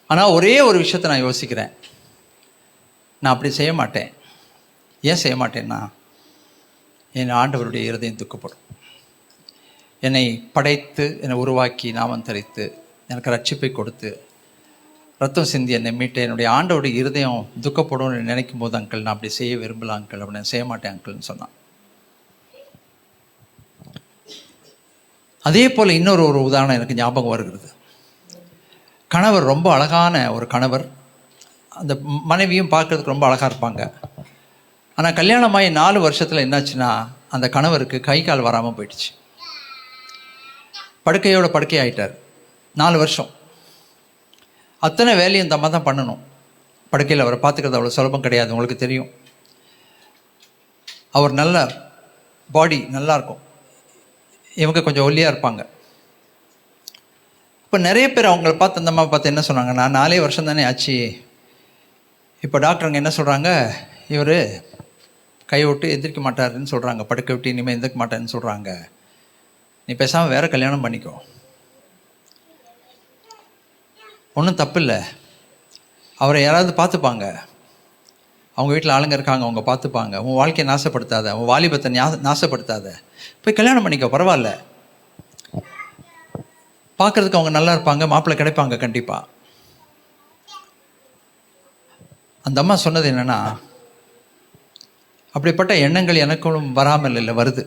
ஆனால் ஒரே ஒரு விஷயத்தை நான் யோசிக்கிறேன், நான் அப்படி செய்ய மாட்டேன். ஏன் செய்ய மாட்டேன்னா, என் ஆண்டவருடைய இருதயம் துக்கப்படும். என்னை படைத்து, என்னை உருவாக்கி, நாமம் தரித்து, எனக்கு ரட்சிப்பை கொடுத்து, ரத்தம் சிந்தி என்னை மீட்டு என்னுடைய ஆண்டவருடைய இருதயம் துக்கப்படும் நினைக்கும் போது, அங்கிள் நான் அப்படி செய்ய விரும்பல அங்கிள், அப்படி நான் செய்ய மாட்டேன் அங்கிள்னு சொன்னான். அதே போல் இன்னொரு உதாரணம் எனக்கு ஞாபகம் வருகிறது. கணவர் ரொம்ப அழகான ஒரு கணவர், அந்த மனைவியும் பார்க்குறதுக்கு ரொம்ப அழகாக இருப்பாங்க. ஆனால் கல்யாணமாகி 4 வருஷத்தில் என்னாச்சுன்னா, அந்த கணவருக்கு கை கால் வராமல் போயிடுச்சு. படுக்கையோட படுக்கை ஆகிட்டார். 4 வருஷம் அத்தனை வேலையும் இந்த அம்மா தான் பண்ணணும். படுக்கையில் அவரை பார்த்துக்கிறது அவ்வளோ சுலபம் கிடையாது, உங்களுக்கு தெரியும். அவர் நல்ல பாடி நல்லாயிருக்கும், இவங்க கொஞ்சம் ஒல்லியாக இருப்பாங்க. இப்போ நிறைய பேர் அவங்கள பார்த்து, அந்த அம்மா பார்த்து என்ன சொன்னாங்க, நான் 4 வருஷம் தானே ஆச்சு, இப்போ டாக்டருங்க என்ன சொல்கிறாங்க, இவர் கை விட்டு எந்திரிக்க மாட்டாருன்னு சொல்கிறாங்க, படுக்கை விட்டு இனிமேல் எந்திரிக்க மாட்டாருன்னு சொல்கிறாங்க, நீ பேசாமல் வேறு கல்யாணம் பண்ணிக்கோ. ஒன்றும் தப்பு இல்லை, அவரை யாராவது பார்த்துப்பாங்க, அவங்க வீட்டில் ஆளுங்க இருக்காங்க, அவங்க பார்த்துப்பாங்க. உன் வாழ்க்கையை நாசப்படுத்தாத, உன் வாலிபத்தை நாசப்படுத்தாத, போய் கல்யாணம் பண்ணிக்கோ, பரவாயில்ல. பார்க்குறதுக்கு அவங்க நல்லா இருப்பாங்க, மாப்பிள்ளை கிடைப்பாங்க கண்டிப்பாக. அந்த அம்மா சொன்னது என்னென்னா, அப்படிப்பட்ட எண்ணங்கள் எனக்கும் வராமல் இல்லை, வருது.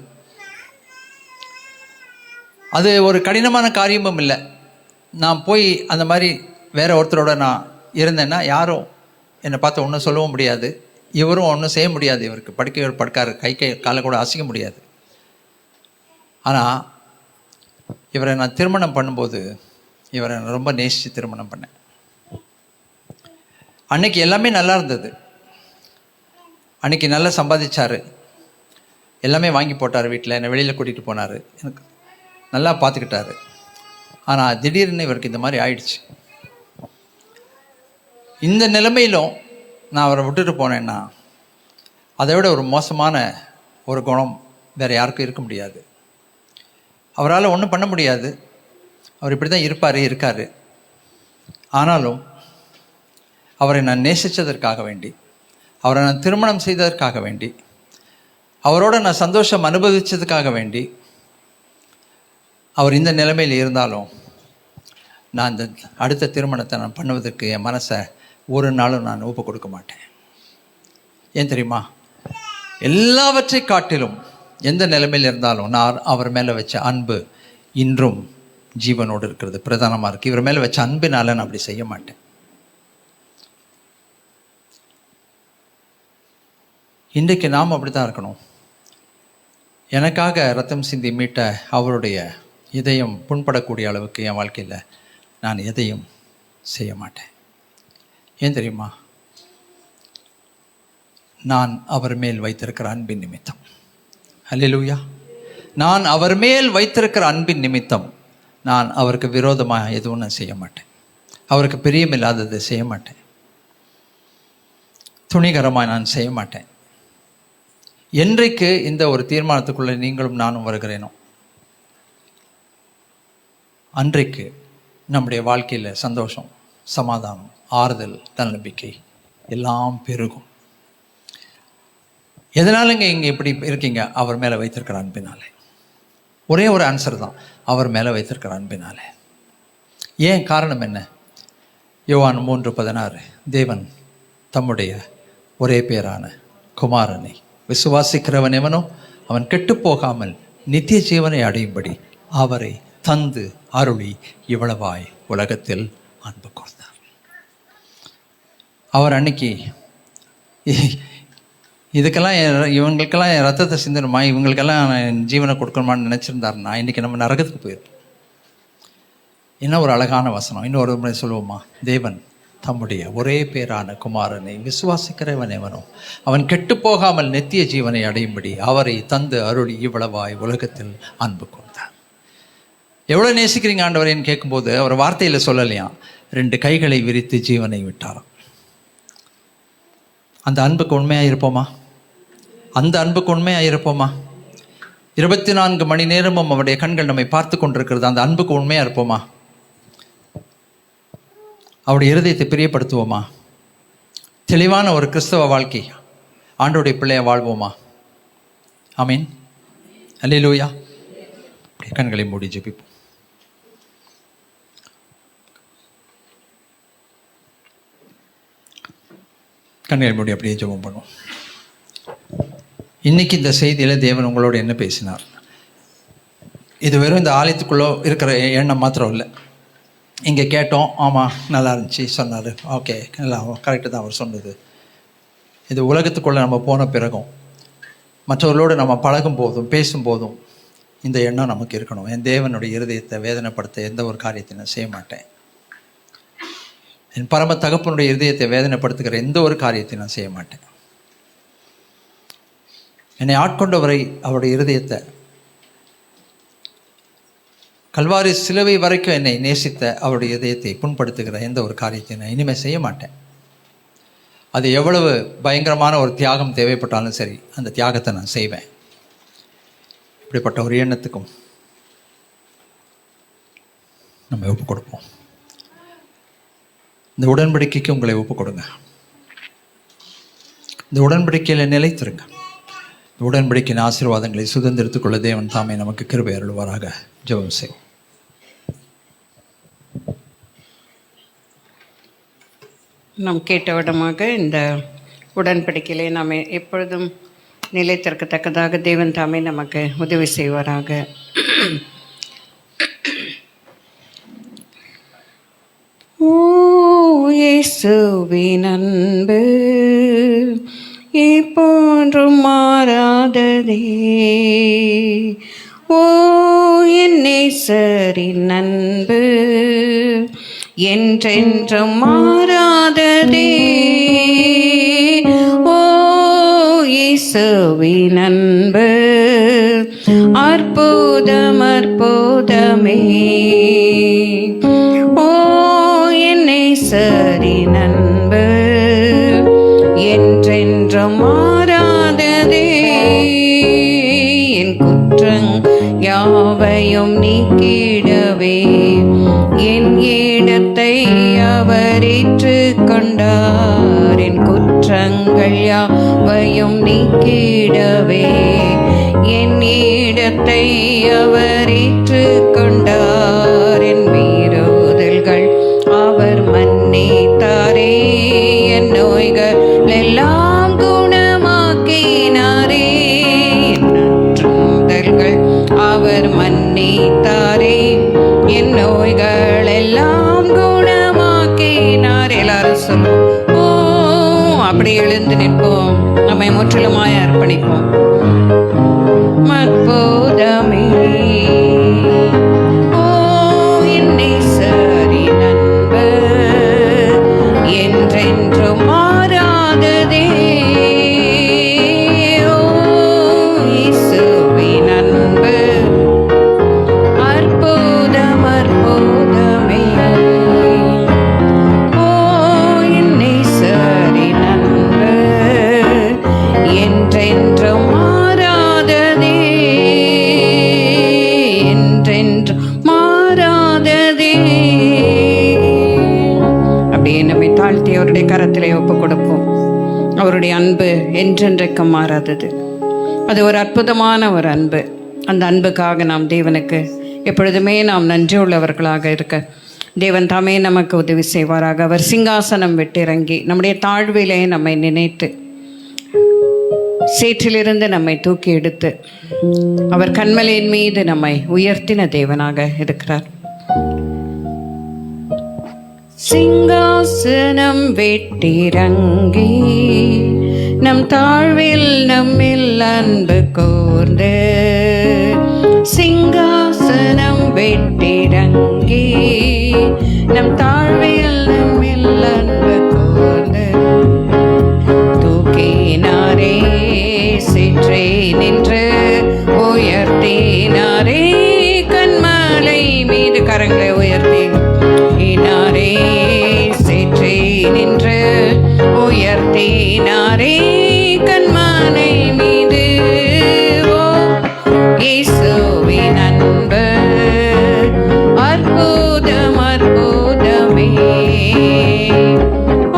அது ஒரு கடினமான காரியமும் இல்லை. நான் போய் அந்த மாதிரி வேற ஒருத்தரோட நான் இருந்தேன்னா யாரும் என்னை பார்த்து ஒன்றும் சொல்லவும் முடியாது, இவரும் ஒன்றும் செய்ய முடியாது, இவருக்கு படுக்காரு, கை காலை கூட அசைக்க முடியாது. ஆனால் இவரை நான் திருமணம் பண்ணும்போது, இவரை நான் ரொம்ப நேசித்து திருமணம் பண்ணேன். அன்னைக்கு எல்லாமே நல்லா இருந்தது. அன்னைக்கு நல்லா சம்பாதிச்சார், எல்லாமே வாங்கி போட்டார், வீட்டில் என்னை வெளியில் கூட்டிகிட்டு போனார், எனக்கு நல்லா பார்த்துக்கிட்டாரு. ஆனால் திடீர்னு இவருக்கு இந்த மாதிரி ஆயிடுச்சு. இந்த நிலைமையிலும் நான் அவரை விட்டுட்டு போனேன்னா, அதை விட ஒரு மோசமான ஒரு குணம் வேறு யாருக்கும் இருக்க முடியாது. அவரால் ஒன்றும் பண்ண முடியாது, அவர் இப்படி தான் இருக்கார். ஆனாலும் அவரை நான் நேசித்ததற்காக வேண்டி, அவரை நான் திருமணம் செய்ததற்காக வேண்டி, அவரோட நான் சந்தோஷம் அனுபவித்ததுக்காக வேண்டி, அவர் இந்த நிலைமையில் இருந்தாலும் நான் இந்த அடுத்த திருமணத்தை நான் பண்ணுவதற்கு என் மனசை ஒரு நாளும் நான் ஒப்பு கொடுக்க மாட்டேன். ஏன் தெரியுமா? எல்லாவற்றை காட்டிலும் எந்த நிலைமையில் இருந்தாலும் நான் அவர் மேலே வச்ச அன்பு இன்றும் ஜீவனோடு இருக்கிறது, பிரதானமாக இருக்குது. இவர் மேலே வச்ச அன்பினால நான் அப்படி செய்ய மாட்டேன். இன்றைக்கு நாம் அப்படி தான் இருக்கணும். எனக்காக ரத்தம் சிந்தி மீட்ட அவருடைய இதயம் புண்படக்கூடிய அளவுக்கு என் வாழ்க்கையில் நான் எதையும் செய்ய மாட்டேன். ஏன் தெரியுமா? நான் அவர் மேல் வைத்திருக்கிற அன்பின் நிமித்தம். அல்லேலூயா. நான் அவர் மேல் வைத்திருக்கிற அன்பின் நிமித்தம் நான் அவருக்கு விரோதமாக எதுவும் நான் செய்ய மாட்டேன். அவருக்கு பிரியமில்லாததை செய்ய மாட்டேன். துணிகரமாக நான் செய்ய மாட்டேன். என்றைக்கு இந்த ஒரு தீர்மானத்துக்குள்ளே நீங்களும் நானும் வருகிறேனோ, அன்றைக்கு நம்முடைய வாழ்க்கையில் சந்தோஷம், சமாதானம், ஆறுதல், தன்னம்பிக்கை எல்லாம் பெருகும். எதனாலங்க இங்கே இப்படி இருக்கீங்க? அவர் மேலே வைத்திருக்கிற அன்பினாலே. ஒரே ஒரு ஆன்சர் தான், அவர் மேலே வைத்திருக்கிற அன்பினாலே. ஏன்? காரணம் என்ன? யோவான் 3:16, தேவன் தம்முடைய ஒரே பேரான குமாரனை விசுவாசிக்கிறவன் எவனோ அவன் கெட்டு போகாமல் நித்திய ஜீவனை அடையும்படி அவரை தந்து அருளி இவ்வளவாய் உலகத்தில் அன்பு கூர்ந்தார். அவர் அன்னைக்கு இதுக்கெல்லாம் இவங்களுக்கெல்லாம் என் ரத்தத்தை சிந்தணுமா, இவங்களுக்கெல்லாம் நான் ஜீவனை கொடுக்கணுமான்னு நினச்சிருந்தாருன்னா இன்றைக்கி நம்ம நரகத்துக்கு போயிருப்போம். என்ன ஒரு அழகான வசனம். இன்னொரு முறை சொல்லுவோமா? தேவன் தம்முடைய ஒரே பேரான குமாரனை விசுவாசிக்கிறவன் எவனோ அவன் கெட்டு போகாமல் நித்திய ஜீவனை அடையும்படி அவரை தந்து அருளி இவ்வளவாய் உலகத்தில் அன்பு கொண்டார். எவ்வளோ நேசிக்கிறீங்க ஆண்டவரேன்னு கேட்கும்போது அவர் வார்த்தையில் சொல்லலையாம், 2 கைகளை விரித்து ஜீவனை விட்டாராம். அந்த அன்புக்கு உண்மையாக இருப்போமா? அந்த அன்புக்கு உண்மையாக இருப்போமா? 24 மணி நேரமும் அவருடைய கண்கள் நம்மை பார்த்து கொண்டிருக்கிறது. அந்த அன்புக்கு உண்மையாக இருப்போமா? அவருடைய இருதயத்தை பிரியப்படுத்துவோமா? தெளிவான ஒரு கிறிஸ்தவ வாழ்க்கை ஆண்டோடைய பிள்ளைய வாழ்வோமா? ஆமீன். அல்லேலூயா. கண்களை மூடி ஜெபிப்போம். கண்களை மூடி அப்படியே ஜெபம் பண்ணுவோம். இன்னைக்கு இந்த செய்தியில் தேவன் உங்களோட என்ன பேசினார்? இது வெறும் இந்த ஆலயத்துக்குள்ளே இருக்கிற எண்ணம் மாத்திரம் இல்லை. இங்கே கேட்டோம், ஆமாம் நல்லா இருந்துச்சு சொன்னார், ஓகே நல்லா கரெக்டு தான் அவர் சொன்னது. இது உலகத்துக்குள்ளே நம்ம போன பிறகும் மற்றவர்களோடு நம்ம பழகும் போதும் பேசும்போதும் இந்த எண்ணம் நமக்கு இருக்கணும். என் தேவனுடைய இருதயத்தை வேதனைப்படுத்த எந்த ஒரு காரியத்தை நான் செய்ய மாட்டேன். என் பரம தகப்பனுடைய இருதயத்தை வேதனைப்படுத்துகிற எந்த ஒரு காரியத்தை நான் செய்ய மாட்டேன். என்னை ஆட்கொண்டவரை அவருடைய இருதயத்தை கல்வாரி சிலுவை வரைக்கும் என்னை நேசித்த அவருடைய இதயத்தை புண்படுத்துகிற எந்த ஒரு காரியத்தை நான் இனிமேல் செய்ய மாட்டேன். அது எவ்வளவு பயங்கரமான ஒரு தியாகம் தேவைப்பட்டாலும் சரி, அந்த தியாகத்தை நான் செய்வேன். இப்படிப்பட்ட ஒரு எண்ணத்துக்கும் நம்ம ஒப்பு கொடுப்போம். இந்த உடன்படிக்கைக்கு உங்களை ஒப்பு கொடுங்க. இந்த உடன்படிக்கையில் நிலைத்திருங்க. இந்த உடன்படிக்கையின் ஆசீர்வாதங்களை சுதந்திரத்துக் கொள்ள தேவன் தாமே நமக்கு கிருபை அருள்வாராக. ஜெபம் செய்வோம். நாம் கேட்டவிடமாக இந்த உடன்படிக்கையிலே நாம் எப்பொழுதும் நிலைத்திருக்கத்தக்கதாக தேவன் தாமே நமக்கு உதவி செய்வாராக. ஓ இயேசுவின் அன்பு எப்போன்றும் மாறாததே. ஓ என் நேசரின் அன்பு என்றென்றும் மாறாததே. ஓ இயேசுவின் அன்பு அற்புதம் அற்புதமே. ஓ என் நேசரின் அன்பு என்றென்றும் மாறாததே. என் குற்றங் யாவையும் நீக்கிடவே என் இடத்தை அவர் ஏற்றுக்கொண்டார். என் குற்றங்கள் யாவையும் நீக்கிடவே என் இடத்தை அவர் ஏற்றுக்கொண்டார். என் மீறுதல்கள் அவர் மன்னித்தாரே. என் நோய்கள் எல்லாம் குணமாக்கினாரே. என் நற்றுதல்கள் அவர் மன்னித்தாரே. என் நோய்கள் எல்லாம் குணமாக்கினார். எல்லாரும் சொல்லுவோம். ஓ அப்படி எழுந்து நிற்போம். நம்மை முற்றிலுமாய் அர்ப்பணிப்போம். அற்புதமே. ஓ என் நேசரின் அன்பு என்றென்றும் மாறாததே. ஓ இயேசுவின் அன்பு அற்புதம் அற்புதமே. ஓ என் நேசரின் அன்பு என்றென்றும் மாறாததே. என்றென்றும் மாறாததே. அப்படியே நம்மை தாழ்த்தி அவருடைய கரத்திலே ஒப்பு கொடுப்போம். அவருடைய அன்பு என்றென்றைக்கும் மாறாதது. அது ஒரு அற்புதமான ஒரு அன்பு. அந்த அன்புக்காக நாம் தேவனுக்கு எப்பொழுதுமே நாம் நன்றி உள்ளவர்களாக இருக்க தேவன் தாமே நமக்கு உதவி செய்வாராக. அவர் சிங்காசனம் விட்டிறங்கி நம்முடைய தாழ்விலே நம்மை நினைத்து சேற்றிலிருந்து நம்மை தூக்கி எடுத்து அவர் கண்மலையின் மீது நம்மை உயர்த்தின தேவனாக இருக்கிறார். சிங்காசனம் விட்டிறங்கி நம் தாழ்வில் நம்மில் அன்பு கூர்ந்து சிங்காசனம் வெட்டிறங்கி நம் தாழ்வில் நம்மில் அன்பு கூர்ந்து தூக்கினாரே சிற்றே நின்று உயர்த்தினாரே கண்மலை மீது கரங்களை உயர்த்தினாரே சிற்றே நின்று உயர்த்தினாரே கண்மலை மீது ஓ இயேசுவின் அன்பு அற்புதம் அற்புதமே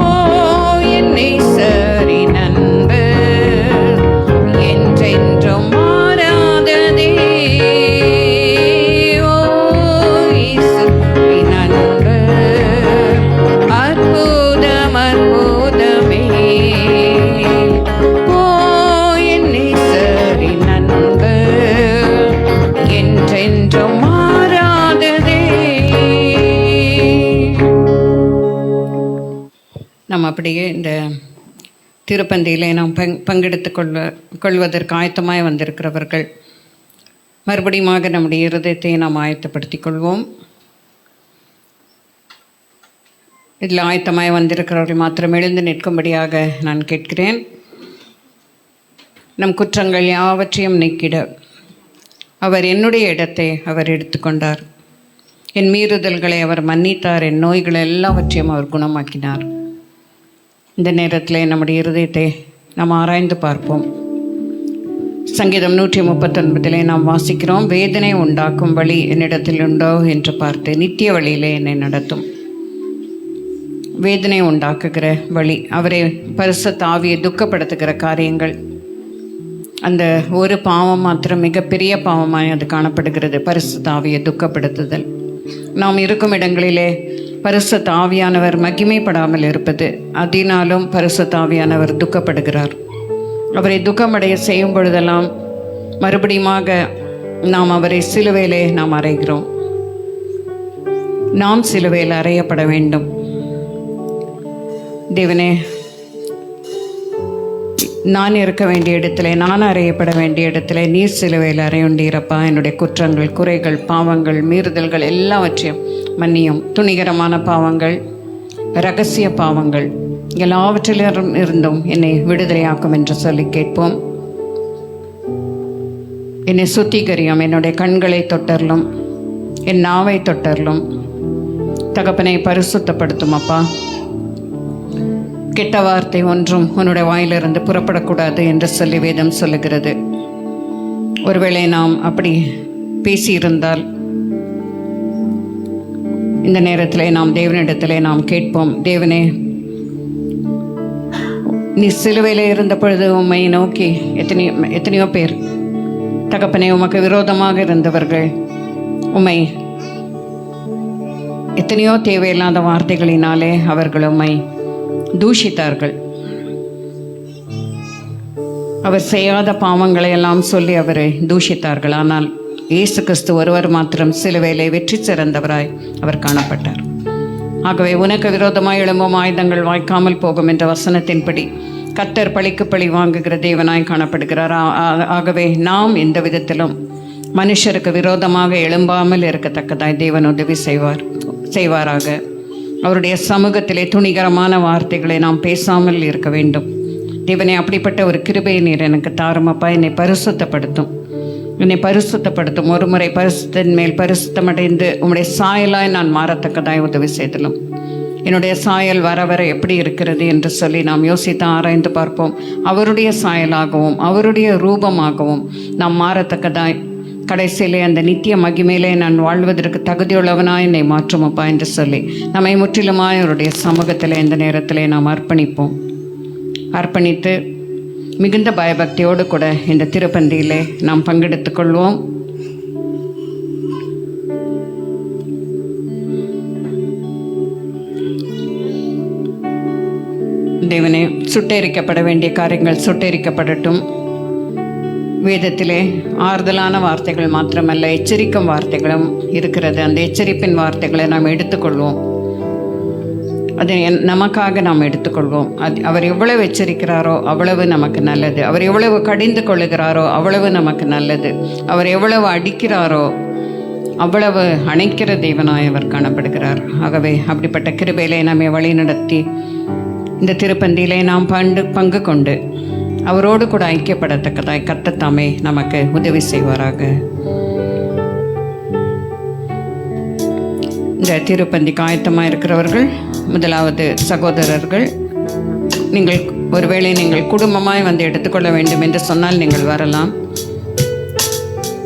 ஓ என் நேசரின் அன்பு என்றென்றும் மாறாததே ஓ இயேசுவின் அன்பு அற்புதம் அற்புதமே ஓ என் நேசரின் அன்பு என்றென்றும் மாறாததே. நம்ம அப்படியே இந்த திருப்பந்தியிலே நாம் பங்கெடுத்து கொள்வதற்கு ஆயத்தமாய் வந்திருக்கிறவர்கள் மறுபடியுமாக நம்முடைய இருதயத்தை நாம் ஆயத்தப்படுத்திக் கொள்வோம். இதில் ஆயத்தமாய் வந்திருக்கிறவர்கள் மாத்திரம் எழுந்து நிற்கும்படியாக நான் கேட்கிறேன். நம் குற்றங்கள் யாவற்றையும் நீக்கிட அவர் என்னுடைய இடத்தை அவர் எடுத்துக்கொண்டார். என் மீறுதல்களை அவர் மன்னித்தார். என் நோய்கள் எல்லாவற்றையும் அவர் குணமாக்கினார். இந்த நேரத்தில் நம்முடைய இருதயத்தை நாம் ஆராய்ந்து பார்ப்போம். சங்கீதம் 139 நாம் வாசிக்கிறோம், வேதனை உண்டாக்கும் வழி என்னிடத்தில் உண்டோ என்று பார்த்து நித்திய வழியிலே என்னை நடத்தும். வேதனை உண்டாக்குகிற வழி, அவரை பரிசுத்த ஆவியை துக்கப்படுத்துகிற காரியங்கள், அந்த ஒரு பாவம் மாத்திரம் மிகப்பெரிய பாவமாய் அது காணப்படுகிறது. பரிசுத்த ஆவியை துக்கப்படுத்துதல். நாம் இருக்கும் இடங்களிலே பரிசுத்த ஆவியானவர் மகிமைப்படாமல் இருப்பது, அதனாலும் பரிசுத்த ஆவியானவர் துக்கப்படுகிறார். அவரை துக்கமடைய செய்யும் பொழுதெல்லாம் மறுபடியுமாக நாம் அவரை சிலுவையிலே நாம் அறைகிறோம். நாம் சிலுவையில் அறையப்பட வேண்டும். தேவனே, நான் இருக்க வேண்டிய இடத்துல, நான் அறையப்பட வேண்டிய இடத்துல நீர் சிலுவையில் அறையுண்டீரப்பா. என்னுடைய குற்றங்கள், குறைகள், பாவங்கள், மீறுதல்கள் எல்லாவற்றையும் மன்னியும். துணிகரமான பாவங்கள், இரகசிய பாவங்கள் எல்லாவற்றிலும் இருந்தும் என்னை விடுதலையாக்கும் என்று சொல்லி கேட்போம். என்னை சுத்திகரியும். என்னுடைய கண்களை தொட்டரலும், என் நாவை தொட்டரலும். தகப்பனை பரிசுத்தப்படுத்தும் அப்பா. கெட்ட வார்த்தை ஒன்றும் உன்னுடைய வாயிலிருந்து புறப்படக்கூடாது என்று சொல்லி வேதம் சொல்லுகிறது. ஒருவேளை நாம் அப்படி பேசியிருந்தால் இந்த நேரத்தில் நாம் தேவனிடத்திலே நாம் கேட்போம். தேவனே, நீ சிலுவையில் இருந்த பொழுது உம்மை நோக்கி எத்தனையோ பேர் தகப்பனே உமக்கு விரோதமாக இருந்தவர்கள் உம்மை எத்தனையோ தேவையில்லாத வார்த்தைகளினாலே அவர்கள் உம்மை தூஷித்தார்கள். அவர் செய்யாத பாவங்களை எல்லாம் சொல்லி அவரை தூஷித்தார்கள். ஆனால் இயேசு கிறிஸ்து ஒருவர் மாத்திரம் சிலுவையிலே வெற்றி சிறந்தவராய் அவர் காணப்பட்டார். ஆகவே உனக்கு விரோதமாய் எழும்பும் ஆயுதங்கள் வாய்க்காமல் போகும் என்ற வசனத்தின்படி கர்த்தர் பழிக்கு பழி வாங்குகிற தேவனாய் காணப்படுகிறார். ஆகவே நாம் எந்த விதத்திலும் மனுஷருக்கு விரோதமாக எழும்பாமல் இருக்கத்தக்கதாய் தேவன் உதவி செய்வாராக. அவருடைய சமூகத்திலே துணிகரமான வார்த்தைகளை நாம் பேசாமல் இருக்க வேண்டும். தேவனை அப்படிப்பட்ட ஒரு கிருபையை நீர் எனக்கு தாருமப்பா. என்னை பரிசுத்தப்படுத்தும். ஒரு முறை பரிசுத்தின் மேல் பரிசுத்தமடைந்து உம்முடைய சாயலாய் நான் மாறத்தக்கதாய் உதவி செய்தலும். என்னுடைய சாயல் வர வர எப்படி இருக்கிறது என்று சொல்லி நாம் யோசித்து ஆராய்ந்து பார்ப்போம். அவருடைய சாயலாகவும் அவருடைய ரூபமாகவும் நாம் மாறத்தக்கதாய் கடைசியிலே அந்த நித்திய மகிமையிலே நான் வாழ்வதற்கு தகுதியுள்ளவனாய் என்னை மாற்றுமப்பா என்று சொல்லி நம்மை முற்றிலுமாய் அவருடைய சமூகத்தில் இந்த நேரத்திலே நாம் அர்ப்பணித்து மிகுந்த பயபக்தியோடு கூட இந்த திருப்பந்தியிலே நாம் பங்கெடுத்து கொள்வோம். தேவனே, சுட்டெரிக்கப்பட வேண்டிய காரியங்கள் சுட்டெரிக்கப்படட்டும். வேதத்திலே ஆறுதலான வார்த்தைகள் மாத்திரமல்ல, எச்சரிக்கும் வார்த்தைகளும் இருக்கிறது. அந்த எச்சரிப்பின் வார்த்தைகளை நாம் எடுத்துக்கொள்வோம். அதை நமக்காக நாம் எடுத்துக்கொள்வோம். அவர் எவ்வளவு எச்சரிக்கிறாரோ அவ்வளவு நமக்கு நல்லது. அவர் எவ்வளவு கடிந்து கொள்ளுகிறாரோ அவ்வளவு நமக்கு நல்லது. அவர் எவ்வளவு அடிக்கிறாரோ அவ்வளவு அணைக்கிற தேவனாய் அவர் காணப்படுகிறார். ஆகவே அப்படிப்பட்ட கிருபையிலே நம்மை வழி நடத்தி இந்த திருப்பந்தியிலே நாம் பங்கு கொண்டு அவரோடு கூட ஐக்கியப்படத்தக்கதாய் கர்த்தர் தாமே நமக்கு உதவி செய்வாராக. இந்த திருப்பந்திக்கு ஆயத்தமாக இருக்கிறவர்கள், முதலாவது சகோதரர்கள், நீங்கள் ஒருவேளை நீங்கள் குடும்பமாய் வந்து எடுத்துக்கொள்ள வேண்டும் என்று சொன்னால் நீங்கள் வரலாம்.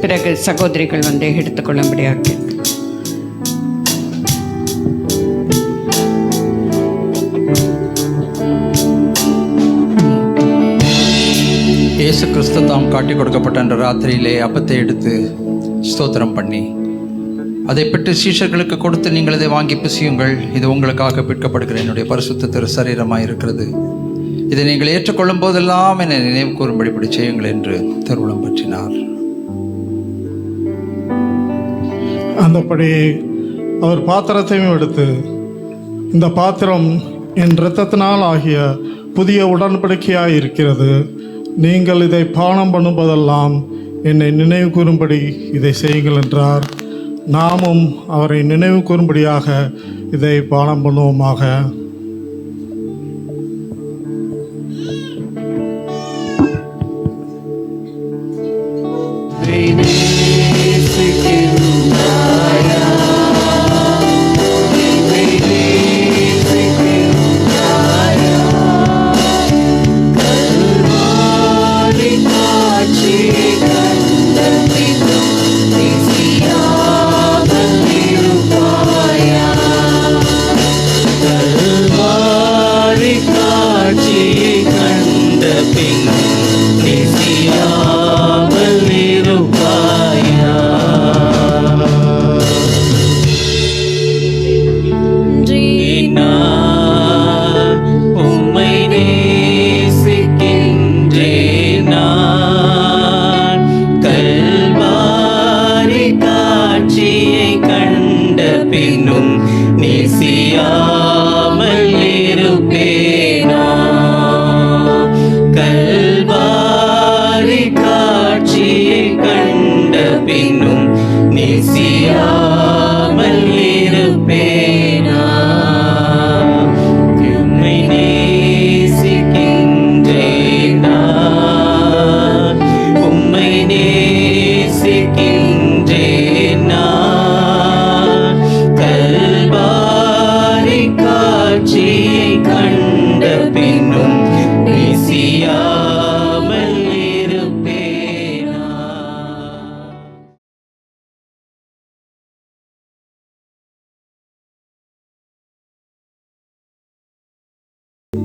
பிறகு சகோதரிகள் வந்து எடுத்துக்கொள்ளும்படியாக. இயேசு கிறிஸ்து தாம் காட்டி கொடுக்கப்பட்ட என்ற ராத்திரியிலே அப்பத்தை எடுத்து ஸ்தோத்திரம் பண்ணி அதை பெற்று சீஷர்களுக்கு கொடுத்து, நீங்கள் இதை வாங்கி புசியுங்கள், இது உங்களுக்காக பிற்கப்படுகிற என்னுடைய பரிசுத்த திரு சரீரமாக இருக்கிறது, இதை நீங்கள் ஏற்றுக்கொள்ளும் போதெல்லாம் என்னை நினைவு கூறும்படி இப்படி செய்யுங்கள் என்று திருவுளம் பற்றினார். அந்தபடி அவர் பாத்திரத்தையும் எடுத்து, இந்த பாத்திரம் என் இரத்தத்தினால் ஆகிய புதிய உடன்படிக்கையாய் இருக்கிறது, நீங்கள் இதை பானம் பண்ணும்போதெல்லாம் என்னை நினைவு கூறும்படி இதை செய்யுங்கள் என்றார். நாமும் அவரை நினைவு கூறும்படியாக இதை பானம் பண்ணுவோமாக.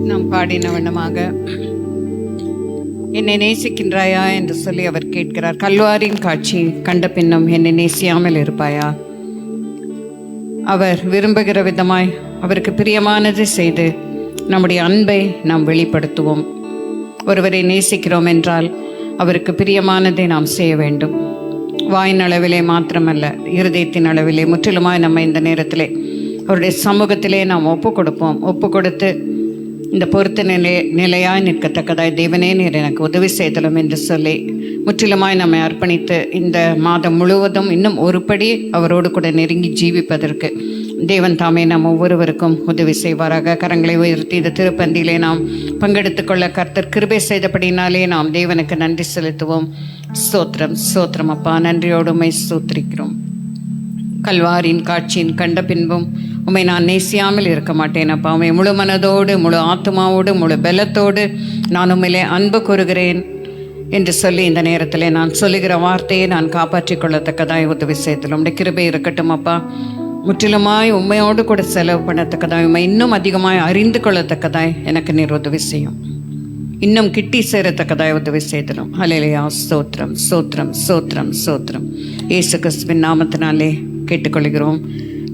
நாம் பாடின வண்ணமாக என்னை நேசிக்கின்றாயா என்று சொல்லி அவர் கேட்கிறார். கல்வாரின் காட்சி கண்ட பின்னும் என்னை நேசியாமல் இருப்பாயா? அவர் விரும்புகிற விதமாய் அவருக்கு பிரியமானதை செய்து நம்முடைய அன்பை நாம் வெளிப்படுத்துவோம். ஒருவரை நேசிக்கிறோம் என்றால் அவருக்கு பிரியமானதை நாம் செய்ய வேண்டும். வாயின் அளவிலே மாத்திரமல்ல, இருதயத்தின் அளவிலே முற்றிலுமாய் நம்ம இந்த நேரத்திலே அவருடைய சமூகத்திலே நாம் ஒப்பு கொடுப்போம். ஒப்பு கொடுத்து இந்த பொறுத்த நிலையாய் நிற்கத்தக்கதாய் தேவனே நீர் எனக்கு உதவி செய்தலும் என்று சொல்லி முற்றிலுமாய் நம்மை அர்ப்பணித்து இந்த மாதம் முழுவதும் இன்னும் ஒருபடி அவரோடு கூட நெருங்கி ஜீவிப்பதற்கு தேவன் தாமே நாம் ஒவ்வொருவருக்கும் உதவி செய்வாராக. கரங்களை உயர்த்தி இந்த திருப்பந்தியிலே நாம் பங்கெடுத்துக் கொள்ள கர்த்தர் கிருபை செய்தபடினாலே நாம் தேவனுக்கு நன்றி செலுத்துவோம். ஸ்தோத்திரம் ஸ்தோத்திரம் அப்பா, நன்றியோடு உம்மை ஸ்தோத்திரிக்கிறோம். கல்வாரின் காட்சியின் கண்ட பின்பும் உம்மை நான் நேசியாமல் இருக்க மாட்டேன் அப்பா. உம்மை முழு மனதோடு, முழு ஆத்மாவோடு, முழு பலத்தோடு நான் உம்மிலே அன்பு கூறுகிறேன் என்று சொல்லி இந்த நேரத்தில் நான் சொல்லுகிற வார்த்தையை நான் காப்பாற்றிக் கொள்ளத்தக்கதாய் உதவி செய்தலும் உம்முடைய கிருபை இருக்கட்டும் அப்பா. முற்றிலுமாய் உண்மையோடு கூட செலவு பண்ணத்தக்கதாய், உண்மை இன்னும் அதிகமாய் அறிந்து கொள்ளத்தக்கதாய் எனக்கு நீர் உதவி செய்யும். இன்னும் கிட்டி சேரத்தக்கதாய் உதவி செய்தலும். ஹல்லேலூயா. ஸ்தோத்திரம் ஸ்தோத்திரம் ஸ்தோத்திரம் ஸ்தோத்திரம். இயேசு கிறிஸ்துவின் நாமத்தினாலே கேட்டுக்கொள்கிறோம்.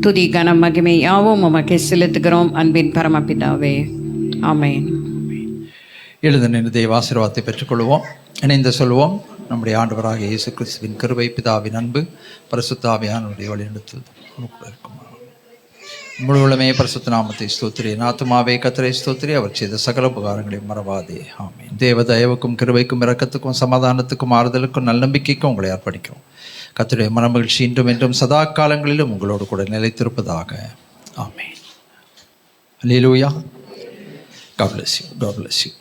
துதி கனம் மகிமை யாவும் உமக்கே செலுத்துகிறோம் அன்பின் பரமபிதாவே. ஆமென். எழுத நின்று தெய்வ ஆசீர்வாதத்தை பெற்றுக்கொள்வோம். இணைந்து சொல்வோம். நம்முடைய ஆண்டவராக இயேசு கிறிஸ்துவின் கிருபை, பிதாவின் அன்பு, பரிசுத்த ஆவியானவருடைய வழிநடத்துதல் இருக்கும். முழுவலுமே பரிசுத்த நாமத்தை ஸ்தோத்திரி. ஆத்துமாவே கர்த்தரை ஸ்தோத்திரி. அவர் செய்த சகல உபகாரங்களையும் மறவாதே. ஆமென். தேவ தயவுக்கும் கிருபைக்கும் இரக்கத்துக்கும் சமாதானத்துக்கும் ஆறுதலுக்கும் நல்நம்பிக்கைக்கும் உங்களை அர்ப்பணிக்கிறோம். கர்த்தருடைய மனமகிழ்ச்சி இன்றும் என்றும் சதா காலங்களிலும் உங்களோடு கூட நிலைத்திருப்பதாக. ஆமென். அல்லேலூயா. God bless you. God bless you.